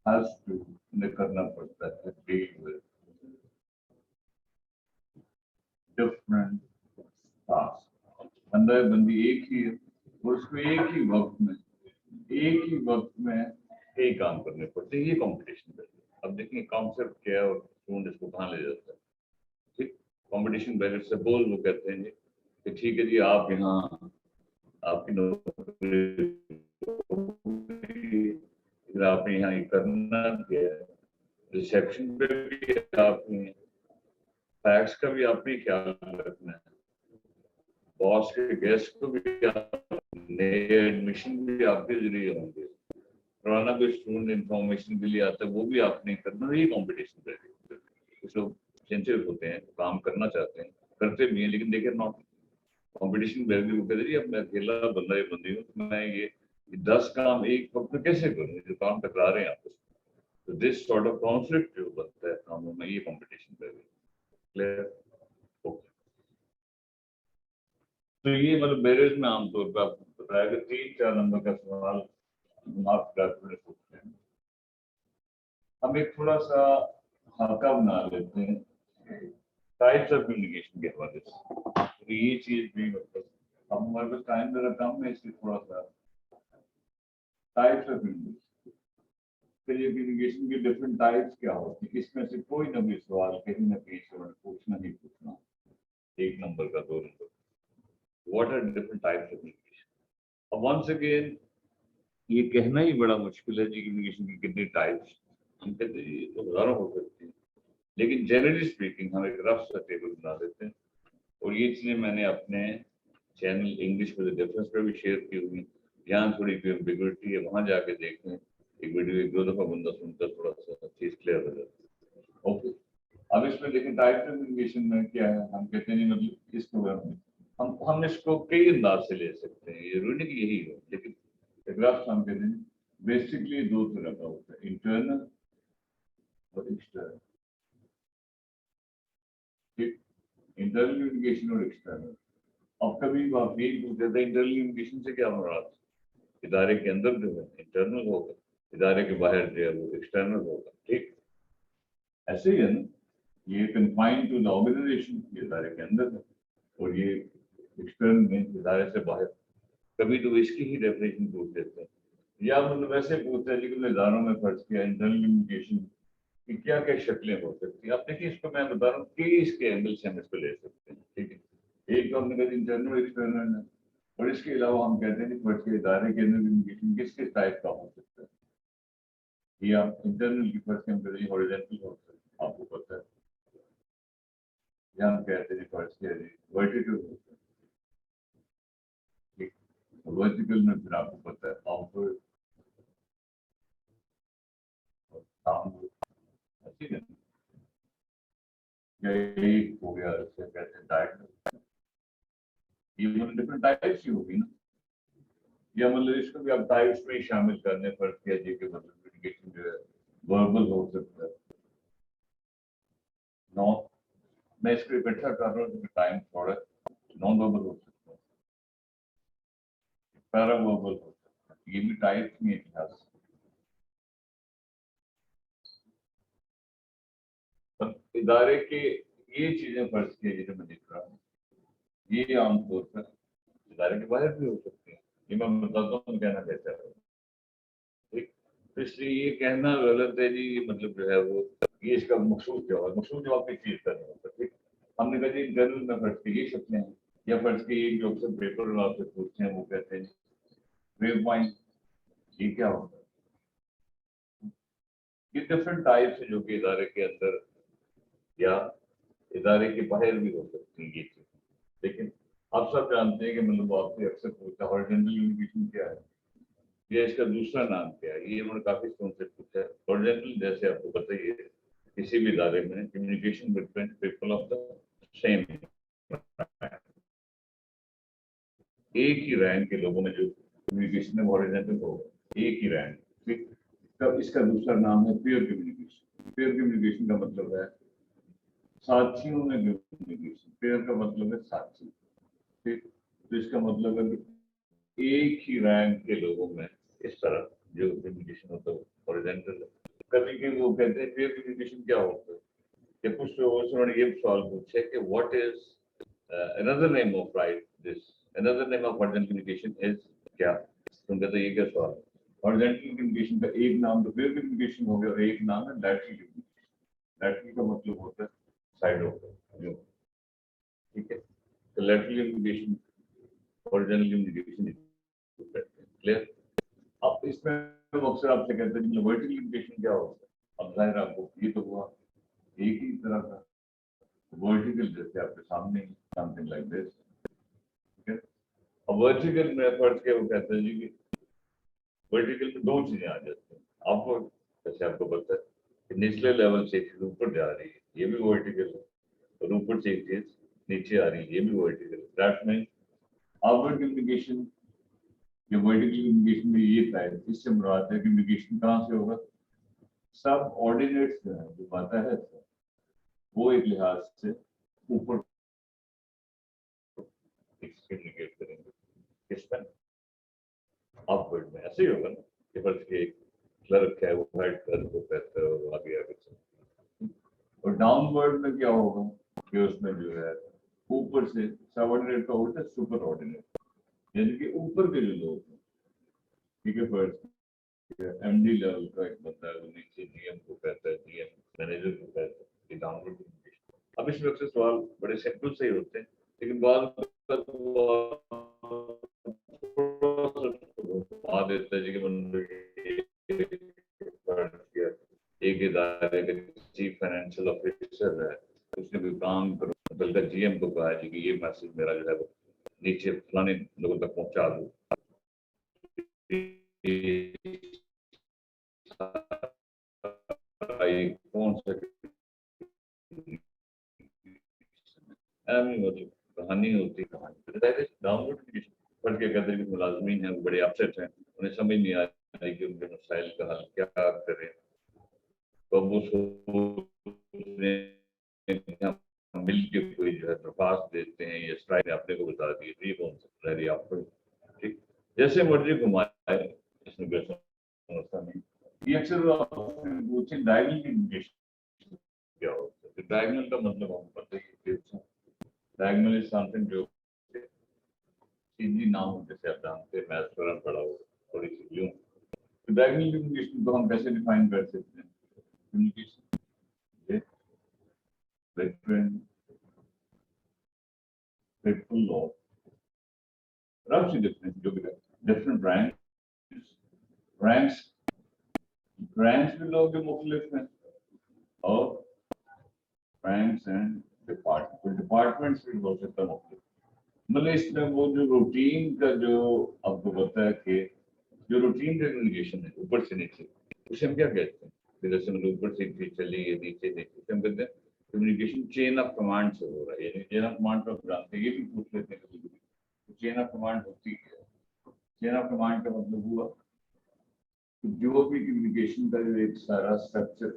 has to करना पड़ता है deal with different tasks। बंदा है बंदी एक ही है और उसको एक ही वक्त में कई काम करने पड़ते हैं, ये कंपटीशन है। अब देखिए कॉन्सेप्ट क्या है और स्टूडेंट इसको कहाँ ले जाता है। ठीक, कंपटीशन बैरियर से बोल वो कहते हैं कि ठीक है जी आप यहाँ आपकी नौकरी आपने यहाँ ये करना क्या है, रिसेप्शन पे भी आपने फैक्स का भी आपने ख्याल रखना है, बॉस के गेस्ट को भी एडमिशन भी आपके जरिए होंगे, पुराना कोई स्टूडेंट इंफॉर्मेशन के लिए आता है वो भी आपने करना, ये कॉम्पिटिशन है। कुछ लोग सेंसिटिव होते हैं, काम करना चाहते हैं, करते भी हैं, लेकिन देखिए नॉट कॉम्पिटिशन वैल्यू कहते हैं अब मैं अकेला बंदा ही बंदी हूँ तो मैं ये 10 काम एक वक्त में कैसे करूँ, जो काम टकरा रहे हैं आपस में, तो दिस सॉर्ट ऑफ कॉन्फ्लिक्ट जो बनता है कामों में, ये कॉम्पिटिशन वैल्यू। क्लियर? तो ये मतलब बैरियर्स में आमतौर पर आपको बताया कि 3-4 नंबर का सवाल मार्क्स कैलकुलेट पूछते हैं। हम एक थोड़ा सा खाका बना लेते हैं टाइप्स ऑफ कम्युनिकेशन के हवाले से, तो ये चीज भी मतलब अब हमारे पास टाइम जरा कम है इसलिए थोड़ा सा टाइप्स ऑफ कम्युनिकेशन, कम्युनिकेशन के डिफरेंट टाइप्स क्या होते हैं, इसमें से कोई ना कोई सवाल कहीं ना कहीं से पूछना ही पूछना, 1 नंबर का 2 number, what are different types of communication. अब वंस अगेन ये कहना ही बड़ा मुश्किल है जी कम्युनिकेशन की कितनी टाइप्स, हम कहते हैं ये तो हजारों हो सकती है, लेकिन जनरली स्पीकिंग हम एक रफ सा टेबल बना देते हैं, और ये चीजें मैंने अपने चैनल इंग्लिश विद डिफरेंस पे भी शेयर की हुई। यहाँ थोड़ी एम्बिग्युइटी है, वहां जाके देखें, एक वीडियो 1-2 दफा बंदा सुनता थोड़ा सा चीज क्लियर हो जाती है। ओके, अब इसमें देखें टाइप ऑफ कम्युनिकेशन में क्या है, हम कहते हैं मतलब इस प्रोग्राम में हम इसको कई अंदाज से ले सकते हैं, ये रूढ़ी की यही है, लेकिन ग्राफ हम कहते हैं बेसिकली 2 तरह का होता है, इंटरनल और एक्सटर्नल। ठीक, इंटरनल कम्युनिकेशन और एक्सटर्नल। अब कभी आप यही पूछते थे इंटरनल कम्युनिकेशन से क्या मुराद, इदारे के अंदर जो है इंटरनल होगा, इदारे के बाहर जो है वो एक्सटर्नल होगा। ठीक, ऐसे ही है ना, ये कन्फाइंड टू द ऑर्गेनाइजेशन, इदारे के अंदर है, और ये एक्सटर्नल में इदारे से बाहर। कभी तो इसकी ही डेफिनेशन पूछ देते हैं, या मतलब वैसे पूछते हैं लेकिन इदारों में फर्ज किया इंटरनल कम्युनिकेशन की क्या क्या शक्लें हो सकती हैं। आप देखिए इसको मैं बता रहा हूँ कि इसके एंगल से हम इसको ले सकते हैं। ठीक है, एक तो हमने कहा इंटरनल एक्सटर्नल है, और इसके अलावा हम कहते हैं कि फर्ज के इदारे के अंदर कम्युनिकेशन किस किस टाइप का हो सकता है, या इंटरनल की फर्ज के हम कहते हैं हॉरिजॉन्टल हो सकता है, आपको पता है, यहाँ कहते हैं फर्स्ट किया जी वर्टिकल होता है, ठीक, वर्टिकल में फिर आपको पता है आउटवर्ड और डाउनवर्ड, ठीक है, एक हो गया, इसे कहते हैं डायगोनल, ये डिफरेंट टाइप्स की होगी ना, या मतलब इसको भी आप टाइप्स में ही शामिल करने पर किया जी के मतलब कम्युनिकेशन जो है वर्बल हो सकता है, नॉन, मैं इसको इकट्ठा कर रहा हूँ क्योंकि टाइम थोड़ा, नॉन वर्बल हो सकता है, पैरावर्बल हो सकता है, ये भी टाइप्स में इतिहास, पर इदारे के ये चीजें फर्ज किए जिन्हें मैं देख रहा हूँ, ये आमतौर पर इदारे के बाहर भी हो सकते हैं, ये मैं बताता हूँ कहना कैसा है, ठीक, तो इसलिए ये कहना गलत है जी, मतलब जो है वो ये इसका मकसूद क्या होगा, मकसूद जवाब किस चीज का नहीं होता, ठीक, हमने कहा जी जनरल में फर्ज के ये शक्ल हैं, या फर्ज के एक जो अक्सर पेपर में आपसे पूछते हैं वो कहते हैं वेव पॉइंट, ये क्या होता है, ये डिफरेंट टाइप्स है जो कि इदारे के अंदर या इदारे के बाहर भी हो सकती है ये चीज, लेकिन आप सब जानते हैं कि मतलब आपसे अक्सर पूछता है हॉरिजॉन्टल कम्युनिकेशन क्या है, या इसका दूसरा नाम क्या है, ये उन्होंने काफी स्टोन से पूछा है। हॉरिजॉन्टल जैसे आपको पता ही है किसी भी इदारे में communication between people of the same, एक ही रैंक के लोगों में जो कम्युनिकेशन है हॉरिजॉन्टल होगा, एक ही रैंक, ठीक, तब इसका दूसरा नाम है पीयर कम्युनिकेशन, पीयर कम्युनिकेशन का मतलब है साथियों में कम्युनिकेशन, पेयर का मतलब है साथी, ठीक, तो इसका मतलब है कि एक ही रैंक के लोगों में इस तरह जो कम्युनिकेशन होता है हॉरिजॉन्टल है। कभी कभी वो कहते हैं पेयर कम्युनिकेशन क्या होता है, कि कुछ लोगों से उन्होंने ये सवाल पूछा कि what is another name of right this, another name of horizontal communication is क्या, तुम कहते ये क्या सवाल है, हॉरिजॉन्टल कम्युनिकेशन का एक नाम तो पेयर कम्युनिकेशन हो गया और एक नाम है लैटरल कम्युनिकेशन, लैटरल का मतलब होता है साइडों पर जो, ठीक है, तो lateral communication horizontal communication clear. अब इसमें अक्सर आपसे कहते हैं वर्टिकल कम्युनिकेशन क्या होता है, अब जाहिर आपको ये तो हुआ एक ही तरह का वर्टिकल, जैसे आपके सामने समथिंग लाइक दिस, ठीक है, अब वर्टिकल में फर्ज के वो कहते हैं जी कि वर्टिकल में दो चीजें आ जाती हैं आपको, जैसे आपको पता है कि निचले लेवल से एक चीज ऊपर जा रही है ये भी वर्टिकल है, और ऊपर से एक चीज नीचे आ रही है ये भी वर्टिकल है, दैट मीन आउटवर्ड कम्युनिकेशन या वर्टिकल कम्युनिकेशन में ये था, इससे मुराद है कम्युनिकेशन कहाँ से होगा, सब ऑर्डिनेट्स जो है जो पता है वो एक लिहाज से ऊपर कम्युनिकेट करेंगे, किसमें अपवर्ड में, ऐसे ही होगा ना कि फर्ज के एक क्लर्क है वो हेड क्लर्क को कहता है और आगे आगे चलता है, और डाउनवर्ड में क्या होगा कि उसमें जो है ऊपर से सबऑर्डिनेट का होता है सुपर ऑर्डिनेट, यानी कि ऊपर के जो लोग हैं, ठीक है, फर्ज एमडी लेवल का एक बंदा है वो नीचे जीएम को कहता है, जीएम मैनेजर को कहता है, ये डाउनवर्ड कम्युनिकेशन। अब इसमें अक्सर सवाल बड़े सिंपल से ही होते हैं, लेकिन बाद आ देता है जी कि एक इदारे का चीफ फाइनेंशियल ऑफिसर है, उसने कोई काम करो बल्कि जीएम को कहा है जी कि ये मैसेज मेरा जो है वो नीचे फलाने लोगों तक पहुंचा दो, कौन सा मतलब कहानी होती कहानी डाउनलोड पढ़ के कहते हैं कि मुलाजमीन हैं वो बड़े अपसेट हैं, उन्हें समझ नहीं आ रही कि उनके मसाइल का हल क्या करें, तो वो मिल के कोई जो है दरख्वास्त देते हैं या स्ट्राइक ने अपने को बता दिए ये कौन सा रही आपको, ठीक, जैसे मर्जी घुमाए इसमें कोई समस्या नहीं, ये अक्सर पूछे डायगनल कम्युनिकेशन क्या होता है, डायगनल का मतलब हम पता ही है, डायगनल इज समथिंग जो सीधी ना हो, जैसे आप जानते हैं मैथ्स पर पढ़ा हो थोड़ी सी यूं, तो डायगनल कम्युनिकेशन को हम कैसे डिफाइन कर सकते हैं, communication between people of roughly different जो भी different ranks ranks भी लोग जो मुख्तलिफ हैं और रैंक्स एंड डिपार्टमेंट। डिपार्टमेंट्स भी हो सकता है मुख्तलिफ। मतलब इसमें वो जो रूटीन का जो आपको पता है कि जो रूटीन कम्युनिकेशन है ऊपर से नीचे, उसे हम क्या कहते हैं? जैसे मतलब ऊपर से नीचे चली है, नीचे नीचे से हम कहते हैं कम्युनिकेशन चेन ऑफ कमांड से हो रहा है। यानी चेन ऑफ कमांड का जानते हैं, ये भी पूछ लेते हैं कभी कभी चेन ऑफ कमांड होती है। चेन ऑफ कमांड का मतलब हुआ कि जो भी कम्युनिकेशन का जो एक सारा स्ट्रक्चर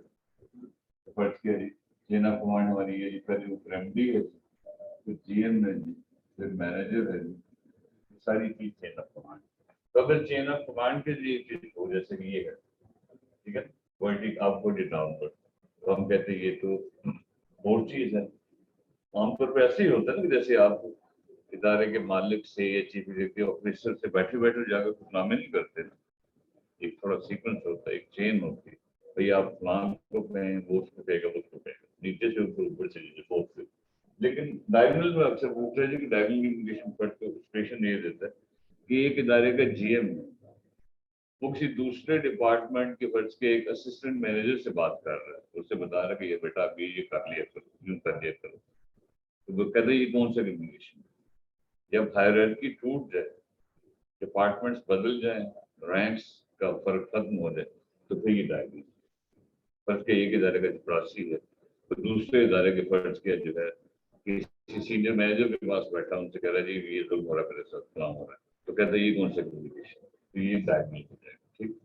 फर्ज किया जी, चेन ऑफ कमांड हमारी ये पहले ऊपर एमडी है, फिर जीएम है जी, फिर मैनेजर है जी, सारी चीज चेन ऑफ कमांड। तो अगर चेन ऑफ कमांड के लिए चीज हो जैसे कि ये है, ठीक है, पॉलिटिक अपवर्ड डाउनवर्ड, तो हम कहते हैं ये तो और चीज है। आमतौर पर ऐसे ही होता है ना कि जैसे आप इदारे के मालिक से या चीफ एग्जीक्यूटिव ऑफिसर से बैठे बैठे जाकर कुछ नामे नहीं करते ना, एक थोड़ा सीक्वेंस होता है, एक चेन होती है। भाई आप प्लान को कहें, वो उसको कहेगा, वो उसको कहेगा, नीचे से ऊपर से नीचे फोर्थ से। लेकिन डायगोनल में अक्सर पूछ रहे हैं कि डायगोनल कम्युनिकेशन फर्स्ट को एक्सप्रेशन ये देता है कि एक इदारे का जीएम है, वो किसी दूसरे डिपार्टमेंट के फर्ज के एक असिस्टेंट मैनेजर से बात कर रहा है, उससे बता रहा है कि ये बेटा अभी ये कर लिया करो, यूं कर लिया करो। तो वो कहते हैं ये कौन सा कम्युनिकेशन? जब हायरार्की टूट जाए, डिपार्टमेंट्स बदल जाए, रैंक्स का फर्क खत्म हो जाए, तो फिर ये डायगोनल फर्ज के एक इदारे का चपरासी है तो दूसरे इदारे के फर्ज के जो है किसी सीनियर मैनेजर के पास बैठा उनसे कह रहा है जी ये लोग हो रहा है, मेरे साथ काम हो रहा है, तो कहते हैं ये कौन सा कम्युनिकेशन? तो ये डायगोनल हो जाएगा। ठीक,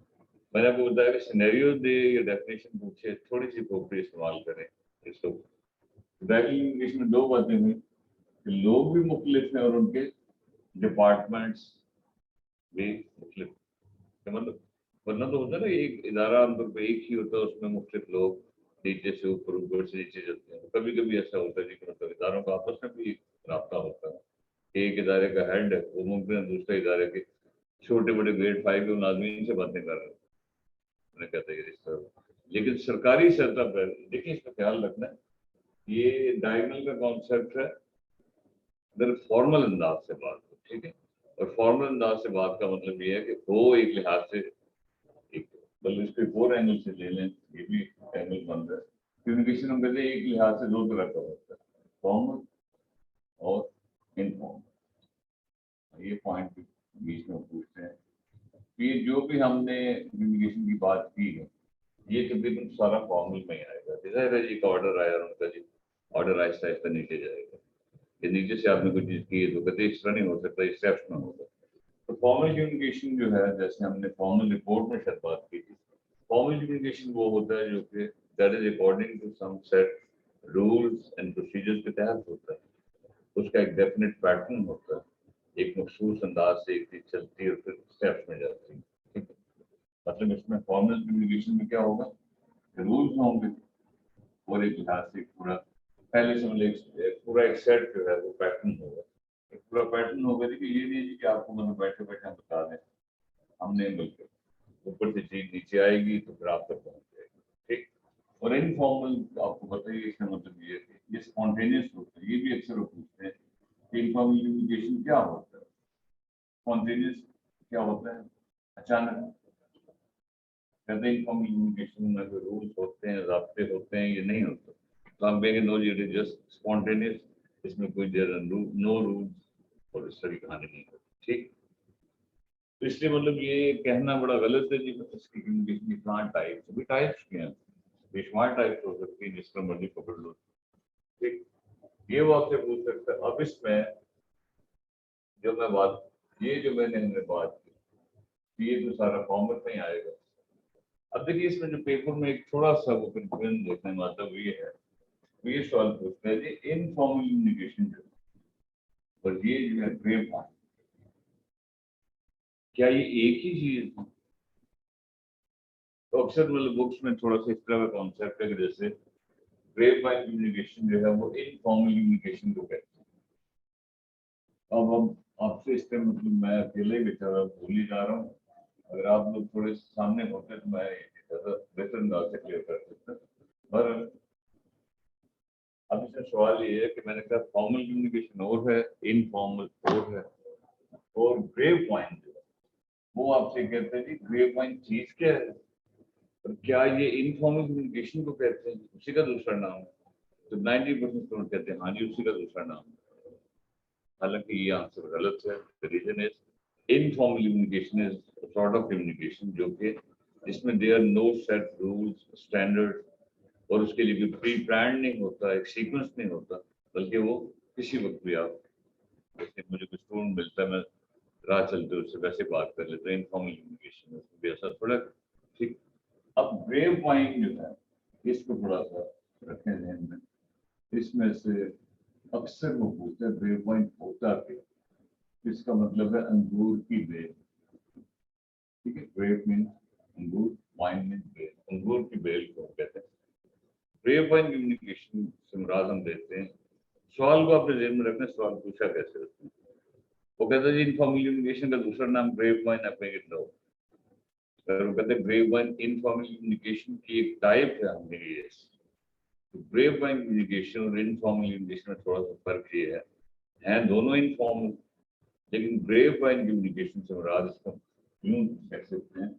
मैंने आपको बताया कि सिनेरियो दे या डेफिनेशन पूछे, थोड़ी सी खोपड़ी इस्तेमाल करें इसको। डायगोनल कम्युनिकेशन में दो बातें हुई कि लोग भी मुख्तलिफ हैं और उनके डिपार्टमेंट्स भी मुख्तलिफ। मतलब वरना तो होता है ना एक इदारा आमतौर पर एक ही होता है, उसमें मुख्तलिफ लोग नीचे से ऊपर, ऊपर से नीचे चलते हैं। तो कभी कभी ऐसा होता है कि मतलब इदारों का आपस में भी राब्ता होता है। एक इदारे का हेड है, वो मुमकिन है दूसरे इदारे के छोटे बड़े ग्रेड 5 के मुलाजमीन से बातें कर रहे हैं, उन्हें कहते हैं इस तरह। लेकिन सरकारी सतह पर देखिए, इसका ख्याल रखना है, ये डायगोनल का कॉन्सेप्ट है अगर फॉर्मल अंदाज से बात हो, ठीक है। और फॉर्मल अंदाज से बात का मतलब ये है कि वो एक लिहाज से एक, बल्कि इसको एक और एंगल से ले लें, ये भी एंगल बन रहा है। कम्युनिकेशन हम कहते हैं एक लिहाज से दो तरह का होता है, फॉर्मल और इनफॉर्मल। ये पॉइंट बीच में पूछते हैं कि जो भी हमने कम्युनिकेशन की बात की है, ये तकरीबन सारा फॉर्मल में ही आएगा। जैसे जी का ऑर्डर आया और उनका जी ऑर्डर आहिस्ता आहिस्ता नीचे जाएगा, कि नीचे से आपने कोई चीज की है तो कहते इस तरह नहीं हो सकता, इस स्टेप्स में होगा। तो फॉर्मल कम्युनिकेशन जो है, जैसे हमने फॉर्मल रिपोर्ट में शायद बात की थी, फॉर्मल कम्युनिकेशन वो होता है जो कि that is according to some set rules and procedures के तहत होता है। उसका एक डेफिनेट पैटर्न होता है, एक मखसूस अंदाज से एक चीज चलती है और फिर स्टेप्स में जाती है। ठीक है, मतलब इसमें फॉर्मल कम्युनिकेशन में क्या होगा, रूल्स होंगे और एक लिहाज से पूरा पहले से मतलब एक पूरा एक सेट जो है वो पैटर्न होगा। एक पूरा पैटर्न होगा कि ये नहीं है कि आपको मतलब बैठे बैठे हम बता दें, हमने मिलकर ऊपर से चीज नीचे आएगी तो फिर आप तक पहुंच जाएगी। ठीक, और इनफॉर्मल आपको बताइए, इसका मतलब ये है कि ये स्पॉन्टेनियस होता है। ये भी अक्सर वो पूछते हैं कि इनफॉर्मल कम्युनिकेशन क्या होता है, स्पॉन्टेनियस क्या होता है, अचानक। कहते हैं इनफॉर्मल कम्युनिकेशन में जो रूल्स होते हैं, ज़ाब्ते होते हैं, ये नहीं होते। तो हम कहेंगे no, it is just spontaneous, इसमें कोई देयर नो रूल्स और इस तरह की कहानी नहीं होती। ठीक, तो इसलिए मतलब ये कहना बड़ा गलत है जी, इसकी कम्युनिकेशन की कहाँ टाइप्स, अभी टाइप्स क्या हैं, बेशुमार टाइप्स हो सकती है, जिसका मर्जी पकड़ लो। ठीक, ये वो आपसे पूछ सकता है। अब इसमें जो मैं बात, ये जो मैंने हमने बात की, ये तो सारा फॉर्मेट में ही आएगा। अब देखिए इसमें जो पेपर में एक थोड़ा सा वो कंफ्यूजन देखने में आता है, ये है, तो ये सवाल पूछता है जी इनफॉर्मल कम्युनिकेशन जो, और ये जो है ग्रेव पॉइंट, क्या ये एक ही चीज है? तो अक्सर मतलब बुक्स में थोड़ा सा इस तरह का कॉन्सेप्ट है कि जैसे ग्रेव पॉइंट कम्युनिकेशन जो है वो इनफॉर्मल कम्युनिकेशन को कहते हैं। अब हम आपसे इस टाइम मतलब मैं अकेले बेचारा भूल ही जा रहा हूँ, अगर आप लोग थोड़े सामने होते तो मैं ज्यादा बेहतर अंदाज से क्लियर कर सकता। पर अब इसमें सवाल ये है कि मैंने कहा फॉर्मल कम्युनिकेशन और है, इनफॉर्मल और है, और ग्रेव पॉइंट जो है वो आपसे कहते हैं जी ग्रेव पॉइंट चीज क्या है, और क्या ये इनफॉर्मल कम्युनिकेशन को कहते हैं, उसी का दूसरा नाम है। तो 90% स्टूडेंट कहते हैं हाँ जी उसी का दूसरा नाम है। हालांकि ये आंसर गलत है। The reason is informal communication is sort of communication जो कि जिसमें there no set rules standard और उसके लिए भी प्री प्लान नहीं होता, एक सीक्वेंस नहीं होता, बल्कि वो किसी वक्त भी आप, जैसे मुझे कोई स्टूडेंट मिलता है मैं राह चलते उससे वैसे बात कर लेते हैं, इनफॉर्मल कम्युनिकेशन में भी ऐसा थोड़ा ठीक। अब ग्रेव वाइन जो है इसको थोड़ा सा रखें ध्यान में। इसमें से अक्सर वो पूछते हैं ग्रेव वाइन होता क्या, इसका मतलब है अंगूर की बेल। ठीक है, ग्रेव मीन अंगूर, वाइन मीन बेल, अंगूर की बेल को कहते हैं। ग्रेव वाइन कम्युनिकेशन से मुराद हम देते हैं, सवाल को अपने जेल में रखना, सवाल पूछा कैसे रखते हैं। वो कहते हैं जी इनफॉर्मल कम्युनिकेशन का दूसरा नाम ग्रेव वाइन आप कहेंगे नो। वो कहते हैं ग्रेव वाइन इनफॉर्मल कम्युनिकेशन की एक टाइप है, हमने ये ग्रेव वाइन कम्युनिकेशन और इनफॉर्मल कम्युनिकेशन में थोड़ा सा फर्क ये है दोनों इनफॉर्मल, लेकिन ग्रेव वाइन कम्युनिकेशन से मुराद इसका यूं कह सकते हैं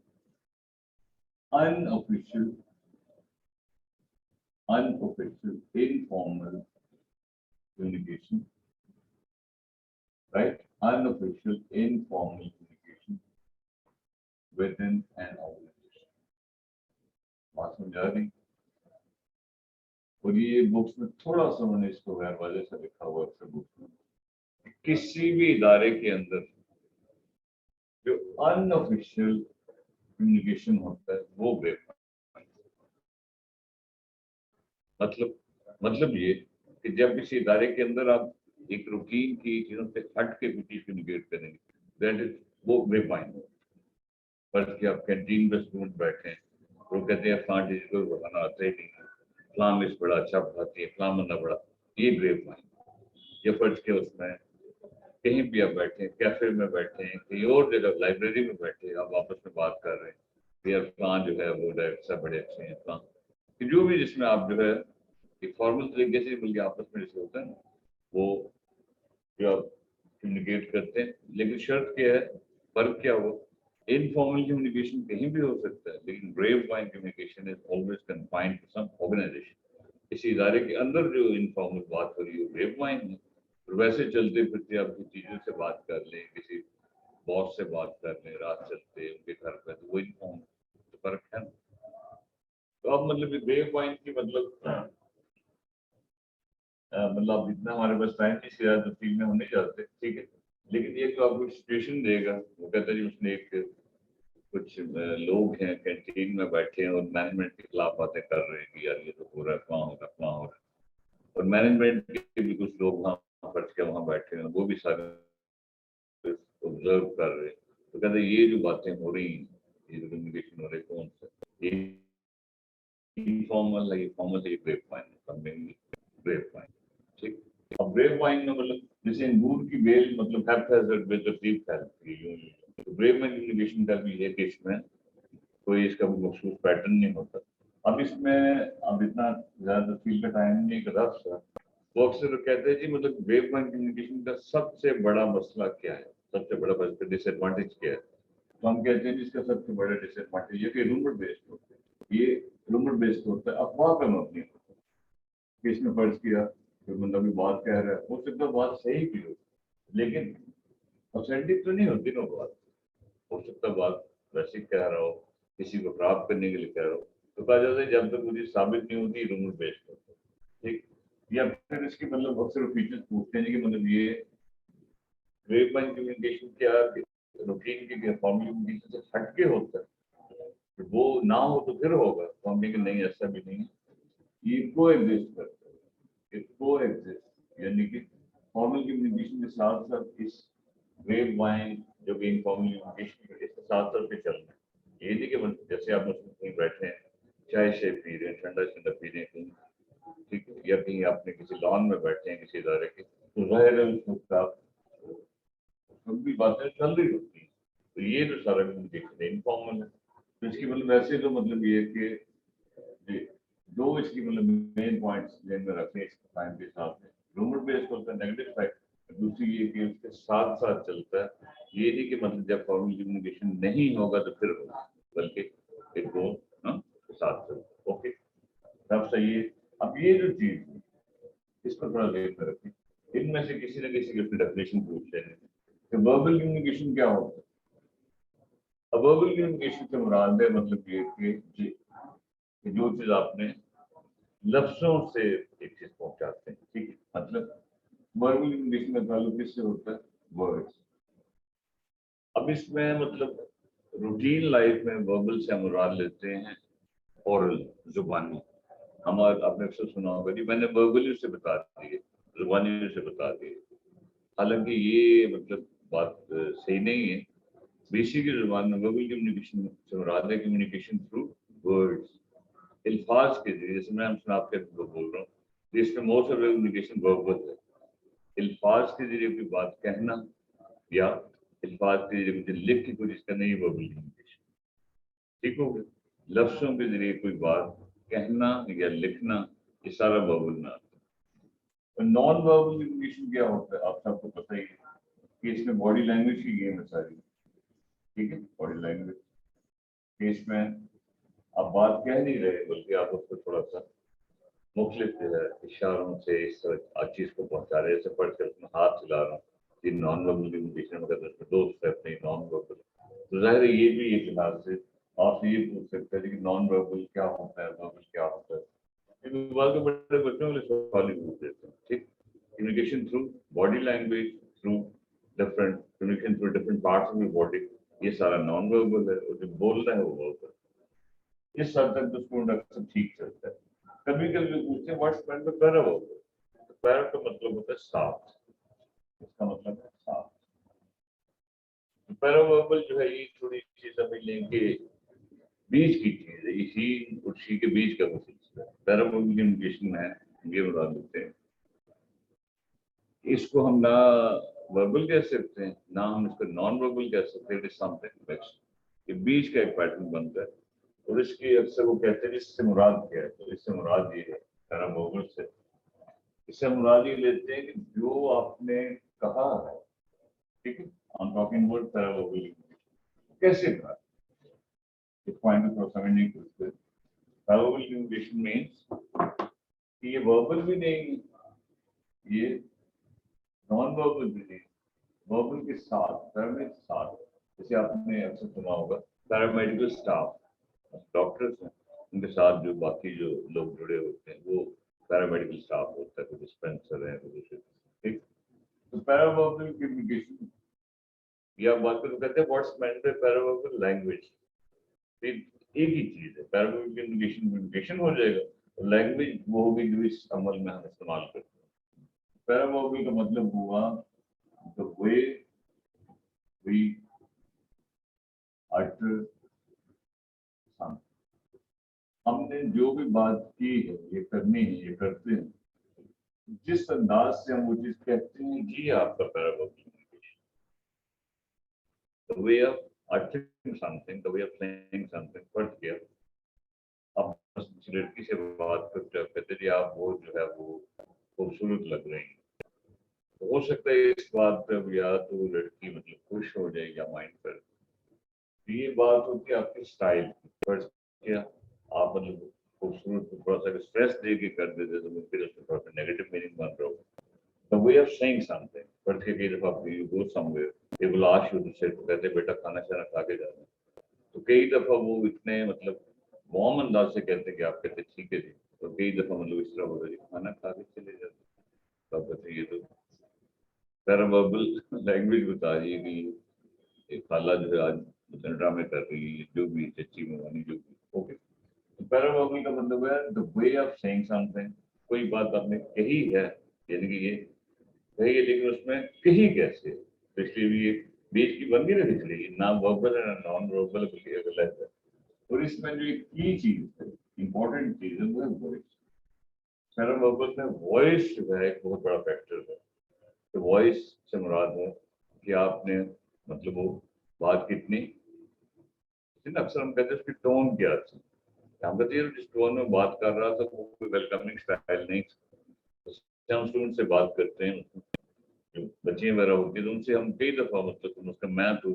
unofficial informal communication, right? Unofficial informal communication within an organization. बात समझा रही? और ये बुक्स में थोड़ा सा मैंने इसको गैर वाले से लिखा हुआ है बुक्स में, किसी भी इदारे के अंदर जो अनऑफिशियल कम्युनिकेशन होता है वो ग्रेव, मतलब ये कि जब किसी इदारे के अंदर आप एक रूटीन की चीजों से हट के कुछ चीज कम्युनिकेट करेंगे, दैट इज वो ग्रेव वाइन। फर्ज कि आप कैंटीन में स्टूडेंट बैठे हैं, वो कहते हैं फलां टीचर को पढ़ाना आता ही नहीं, फलां मिस बड़ा अच्छा पढ़ाती है, फलां बंदा बड़ा, ये ग्रेव वाइन। या फर्ज के उसमें कहीं भी आप बैठे हैं, कैफे में बैठे हैं, कहीं और जगह लाइब्रेरी में बैठे हैं, आप आपस में बात कर रहे हैं कि यार फलां जो है वो डायरेक्टर साहब बड़े अच्छे हैं, फलां जो भी जिसमें आप जो है एक फॉर्मल तरीके से बल्कि आपस में जैसे होता है ना वो जो आप कम्युनिकेट करते हैं, लेकिन शर्त क्या है, फर्क क्या हुआ, इनफॉर्मल कम्युनिकेशन कहीं भी हो सकता है, लेकिन grapevine communication is always confined to some organisation. इसी इदारे के अंदर जो इनफॉर्मल बात हो रही है ग्रेव वाइन है। और वैसे चलते फिरते आप किसी टीचर से बात कर लें, किसी बॉस से बात कर लें, रात चलते उनके घर पे, तो वो इनफॉर्मल, तो फर्क है ना। तो अब मतलब ग्रेव वाइन की मतलब मतलब इतना हमारे पास टाइम नहीं शायद तो फील्ड में हम नहीं जाते, ठीक है, लेकिन ये तो आपको सिचुएशन देगा। वो कहता है जी उसने एक कुछ लोग हैं कैंटीन में बैठे हैं और मैनेजमेंट के खिलाफ बातें कर रहे हैं कि यार ये तो हो रहा है, कहाँ हो रहा है, कहाँ हो रहा है, और मैनेजमेंट के भी कुछ लोग वहाँ फर्ज के वहाँ बैठे हैं, वो भी सारे ऑब्जर्व कर रहे हैं। तो कहते हैं ये जो बातें हो रही हैं, ये जो कम्युनिकेशन हो रही है कौन सा, ये इनफॉर्मल है, ये फॉर्मल है, ये ग्रेप वाइन, ग्रेप वाइन, ठीक। अब ग्रेप वाइन में मतलब जैसे अंगूर की बेल मतलब हैप्पैज़ार्ड में तरतीब फैलती है यूं ही। तो ग्रेप वाइन कम्युनिकेशन का भी है कि इसमें कोई इसका मखसूस पैटर्न नहीं होता। अब इसमें अब इतना ज्यादा फील का टाइम नहीं, एक रफ सा वो अक्सर कहते हैं जी मतलब ग्रेप वाइन कम्युनिकेशन का सबसे बड़ा मसला क्या है, सबसे बड़ा डिसएडवांटेज क्या है। तो हम कहते हैं इसका सबसे बड़ा डिसएडवांटेज ये कि रूमर बेस्ड होता है, ये रूमर बेस्ड होता है, अफवाह का मबनी होता है। किसने फर्ज किया कोई बंदा भी बात कह रहा है, हो सकता है बात सही भी हो, लेकिन ऑथेंटिक तो नहीं होती ना बात। हो सकता है बात वैसे कह रहा हो, किसी को प्राप्त करने के लिए कह रहा हो, तो कहा जाता है जब तक मुझे साबित नहीं होती रूमर बेस्ड होता है, ठीक। या फिर इसकी मतलब अक्सर फीचर्स पूछते हैं कि मतलब ये ग्रेप वाइन कम्युनिकेशन क्या रूटीन के फॉर्मल कम्युनिकेशन से हटके होता है, तो वो ना हो तो फिर होगा, तो हम कहेंगे नहीं ऐसा भी नहीं है, ये को एग्जिस्ट करता है, को एग्जिस्ट यानी कि फॉर्मल कम्युनिकेशन के साथ साथ इस ग्रेप वाइन जो कि इनफॉर्मल कम्युनिकेशन है इसके साथ साथ भी चलना है। ये नहीं कि जैसे आप कहीं बैठे हैं चाय से पी रहे हैं, ठंडा ठंडा पी रहे हैं कहीं, ठीक है, या कहीं आपने किसी लॉन में बैठे हैं किसी इदारे के, तो जाहिर है उस वक्त आप सब भी बातें चल रही होती हैं, तो ये जो सारा कम्युनिकेशन है इनफॉर्मल है। तो इसकी मतलब वैसे तो मतलब ये है कि दो इसकी मतलब मेन पॉइंट्स जेन में रखते हैं इस टाइम के हिसाब से, रूमर बेस्ड होता है नेगेटिव साइड, दूसरी ये कि उसके साथ साथ चलता है, ये नहीं कि मतलब जब फॉर्मल कम्युनिकेशन नहीं होगा तो फिर होगा, बल्कि एक दो साथ चलता है। ओके, सब सही है। अब ये जो चीज इसको थोड़ा देर में रखें। इनमें से किसी न किसी की अपनी डेफिनेशन पूछ लेंगे कि वर्बल कम्युनिकेशन क्या होता है। अब वर्बल कम्युनिकेशन से मुराद है मतलब ये कि जो चीज आपने लफ्जों से एक चीज पहुंचाते हैं, ठीक है। मतलब वर्बल कम्युनिकेशन का ताल्लुक किससे होता है? वर्ड्स। अब इसमें मतलब रूटीन लाइफ में वर्बल से हम मुराद लेते हैं ओरल, जुबानी। हमारे आपने अक्सर सुना होगा जी मैंने वर्बली उसे बता दी, जुबानी उसे बता दी। हालांकि ये मतलब बात सही नहीं है। बेसिकली जुबान में वर्बल कम्युनिकेशन से मुराद है कम्युनिकेशन थ्रू वर्ड्स, अल्फाज के जरिए। जैसे मैं आपके बोल रहा हूँ, इसमें मोस्ट ऑफ कम्युनिकेशन वर्बल है। अल्फाज के जरिए कोई बात कहना या अल्फाज के जरिए कुछ लिख के कोशिश करना, ये वर्बल कम्युनिकेशन, ठीक हो गया। लफ्जों के जरिए कोई बात कहना या लिखना, ये सारा वर्बल में आता है। तो नॉन वर्बल कम्युनिकेशन क्या होता है आप सबको पता ही है कि इसमें बॉडी लैंग्वेज की गेम है सारी, ठीक है। बॉडी लैंग्वेज इसमें आप बात कह नहीं रहे बल्कि आप उसको थोड़ा सा मुख्तलिफ जो है इशारों से इस चीज को पहुंचा रहे हैं। जैसे पढ़ के अपना हाथ चला रहा हूँ, ये नॉन वर्बल कम्युनिकेशन में उसमें दो स्टेप नहीं, नॉन वर्बल। तो जाहिर है ये भी एक लिहाज से आपसे ये पूछ सकते हैं कि नॉन वर्बल क्या होता है, वर्बल क्या होता है। बाल के बड़े बच्चों के लिए सवाल ही पूछ देते हैं, ठीक। Communication through body language, through different communication through different parts of the body, ये सारा नॉन वर्बल है। और जो बोल रहा है वो वर्बल। इस हद तक तो स्टूडेंट अक्सर ठीक चलता है। कभी कभी पूछते हैं व्हाट्स मेंट बाय पैरावर्बल। तो पैरा का मतलब होता है साथ, इसका मतलब है साथ। तो पैरावर्बल जो है ये थोड़ी सी समझ लेंगे बीच की चीज है, इसी और शी के बीच का वो सिलसिला है। पैरावर्बल कम्युनिकेशन में ये बता देते हैं, इसको हम ना वर्बल कह सकते हैं ना हम इसको नॉन वर्बल कह सकते हैं। समथिंग मिक्स, ये बीच का एक पैटर्न बनता है। और इसकी अक्सर वो कहते हैं इससे मुराद क्या है, तो इससे मुराद ये है पैरावर्बल से, इससे मुराद ये लेते हैं कि जो आपने कहा है, ठीक है। आई एम टॉकिंग अबाउट पैरावर्बल, कैसे कहा, इस पॉइंट को समझने की कोशिश करें। पैरावर्बल कम्युनिकेशन मींस कि ये वर्बल भी नहीं, ये नॉन वर्बल भी नहीं, वर्बल के साथ, पैरामेडिक के साथ। जैसे आपने अक्सर सुना होगा पैरामेडिकल स्टाफ, डॉक्टर्स हैं, उनके साथ जो बाकी जो लोग जुड़े होते हैं वो पैरामेडिकल स्टाफ होता है, कुछ डिस्पेंसर है, कुछ, ठीक। तो पैरावर्बल कम्युनिकेशन या बात को कहते हैं व्हाट्स मेंट बाय पैरावर्बल लैंग्वेज। एक ही चीज है, पैरावर्बल कम्युनिकेशन कम्युनिकेशन हो जाएगा, लैंग्वेज वो होगी जो इस अमल में हम इस्तेमाल करते हैं। पैरावर्बल का मतलब हुआ the way we utter something। हमने जो भी बात की है, ये करनी है, ये करते हैं, जिस अंदाज से हम वो चीज कहते हैं, ये आपका paraverbal communication. The way of uttering something, the way of saying something। फर्क किया, आप किसी लड़की से बात करते हो, कहते जी आप वो जो है वो खूबसूरत लग रही हैं, तो हो सकता है इस बात पर या तो लड़की मतलब खुश हो जाए या माइंड कर। ये बात होती है आपके स्टाइल की। फर्ज किया आप मतलब खूबसूरत को थोड़ा सा स्ट्रेस दे के कर देते तो फिर उसमें थोड़ा सा नेगेटिव मीनिंग बन रहा होगा। The way of saying something, फर्ज किया कई दफा you go somewhere, they will ask you to sit, कहते बेटा खाना शाना खा के जाना। तो कई दफा वो इतने मतलब वार्म अंदाज से कहते हैं कि आप कहते ठीक है जी, तो कई दफा मतलब इस तरह होता है खाना खा के चले जाते, तो आप कहते ये तो पैरावर्बल लैंग्वेज बता रही है कि एक खाला जो है आज ड्रामे कर रही है, जो भी चच्ची मवानी जो भी, ओके। तो पैरावर्बल का मतलब है the way of saying something. कोई बात आपने कही है, यानी कि ये कही है लेकिन उसमें कही कैसे, तो इसलिए भी ये बीच की बंदी नहीं दिख रही है, ना वर्बल है ना नॉन वर्बल, बल्कि गलत है। और इसमें जो एक की चीज है, इंपॉर्टेंट चीज है, वो है वॉइस। पैरावर्बल में वॉइस जो है एक बहुत बड़ा फैक्टर है। तो वॉइस से मुराद है कि आपने मतलब वो बात कितनी, अक्सर हम कहते हैं उसकी टोन क्या थी। हम कहते हैं जिस टोन में बात कर रहा था वो कोई वेलकमिंग स्टाइल नहीं था। तो हम स्टूडेंट से बात करते हैं, जो बच्चियां वगैरह होती है तो उनसे हम कई दफा मतलब उसका मैं तो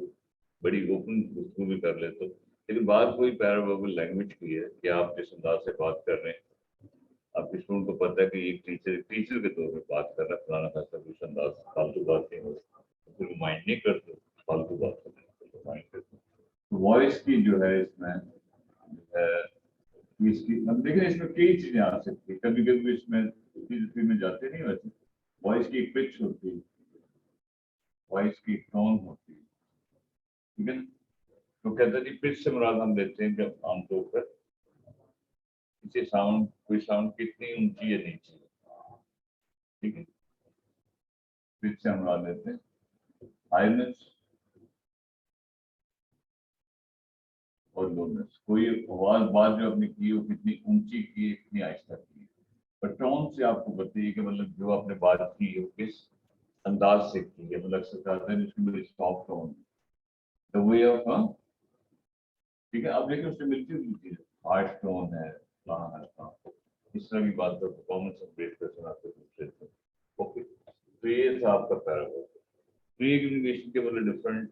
बड़ी ओपन गुफ्तगू भी कर लेते हो, लेकिन बात कोई पैरावर्बल लैंग्वेज की है कि आप जिस अंदाज से बात कर रहे हैं आपके स्टूडेंट को पता है कि एक टीचर के तौर पे बात कर रहा है, फलाना फैसला कुछ अंदाज फालतू बात नहीं हो, फिर वो माइंड नहीं करते, फालतू बात करते माइंड करते। वॉइस की जो है इसमें जो है इसकी हम देखें, इसमें कई चीजें आ सकती है। कभी कभी इसमें में जाते नहीं वैसे, वॉइस की एक पिच होती है, वॉइस की टोन होती है, ठीक है ना। तो कहते हैं जी पिच से मुराद हम लेते हैं जब आमतौर पर किसी साउंड, कोई साउंड कितनी ऊंची या नीची है, ठीक है, पिच से हम मुराद लेते हैं हाईनेस और लोनेस। कोई आवाज बात जो आपने की वो कितनी ऊंची की है, कितनी आहिस्ता की है। पर टोन से आपको बताइए कि मतलब जो आपने बात की है वो किस अंदाज से की है। मतलब अक्सर कहते हैं इसकी बड़ी soft tone, the way of, हाँ ठीक है। अब देखिए उससे मिलती हुई चीज हार्ड टोन है, कहाँ है कहाँ, इस तरह की बात कर परफॉर्मेंस ऑफ ब्रेक कर सुनाते दूसरे से। ओके, तो ये था आपका पैराग्राफ। प्री कम्युनिकेशन के मतलब डिफरेंट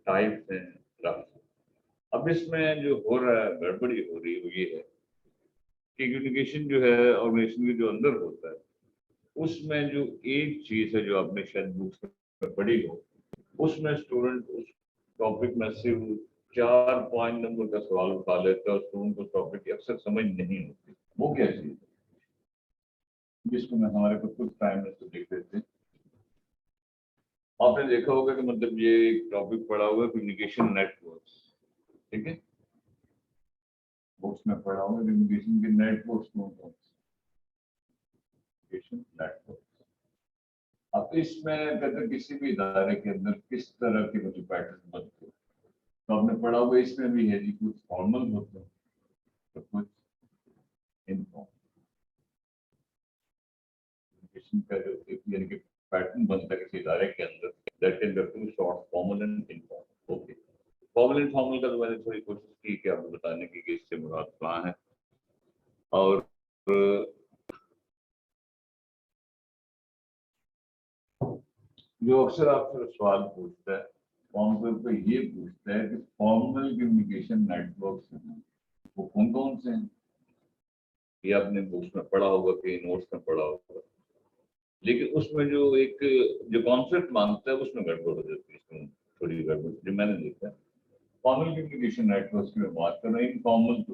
टाइप्स हैं, ड्राफ्ट। अब इसमें जो हो रहा है, गड़बड़ी हो रही है वो ये है कि कम्युनिकेशन जो है ऑर्गेनाइजेशन के जो अंदर होता है, उसमें जो एक चीज है जो आपने शायद बुक्स में पढ़ी हो, उसमें स्टूडेंट उस टॉपिक में से 4 5 नंबर का सवाल उठा लेता है और स्टूडेंट को टॉपिक अक्सर समझ नहीं होती। वो क्या चीज है जिसको मैं हमारे को कुछ टाइम में तो देख लेते। आपने देखा होगा कि मतलब ये एक टॉपिक पढ़ा हुआ है कम्युनिकेशन नेटवर्क्स, ठीक है, बुक्स में पढ़ा हुआ है कम्युनिकेशन के नेटवर्क्स कौन कौन से, कम्युनिकेशन नेटवर्क। अब इसमें कहते किसी भी इदारे के अंदर किस तरह के कुछ पैटर्न बनते हैं, तो आपने पढ़ा हुआ इसमें भी है जी, कुछ फॉर्मल होते हैं तो कुछ इनफॉर्मल। कम्युनिकेशन का जो एक यानी कि पैटर्न बनता है किसी इदारे के अंदर, that can be two short, formal and informal. Okay, formal and formal का तो मैंने थोड़ी कोशिश की कि आपको बताने की कि इससे मुराद कहाँ है। और जो अक्सर आपसे सवाल पूछता है आमतौर पर ये पूछता है कि फॉर्मल कम्युनिकेशन नेटवर्क्स हैं वो कौन कौन से हैं। ये आपने बुक्स में पढ़ा होगा कि नोट्स में पढ़ा होगा, लेकिन उसमें जो एक जो कॉन्सेप्ट मांगता है उसमें गड़बड़ हो जाती है, इसमें थोड़ी गड़बड़ जो मैंने देखा है। फॉर्मल कम्युनिकेशन नेटवर्क्स की मैं बात कर रहा हूँ, इनफॉर्मल तो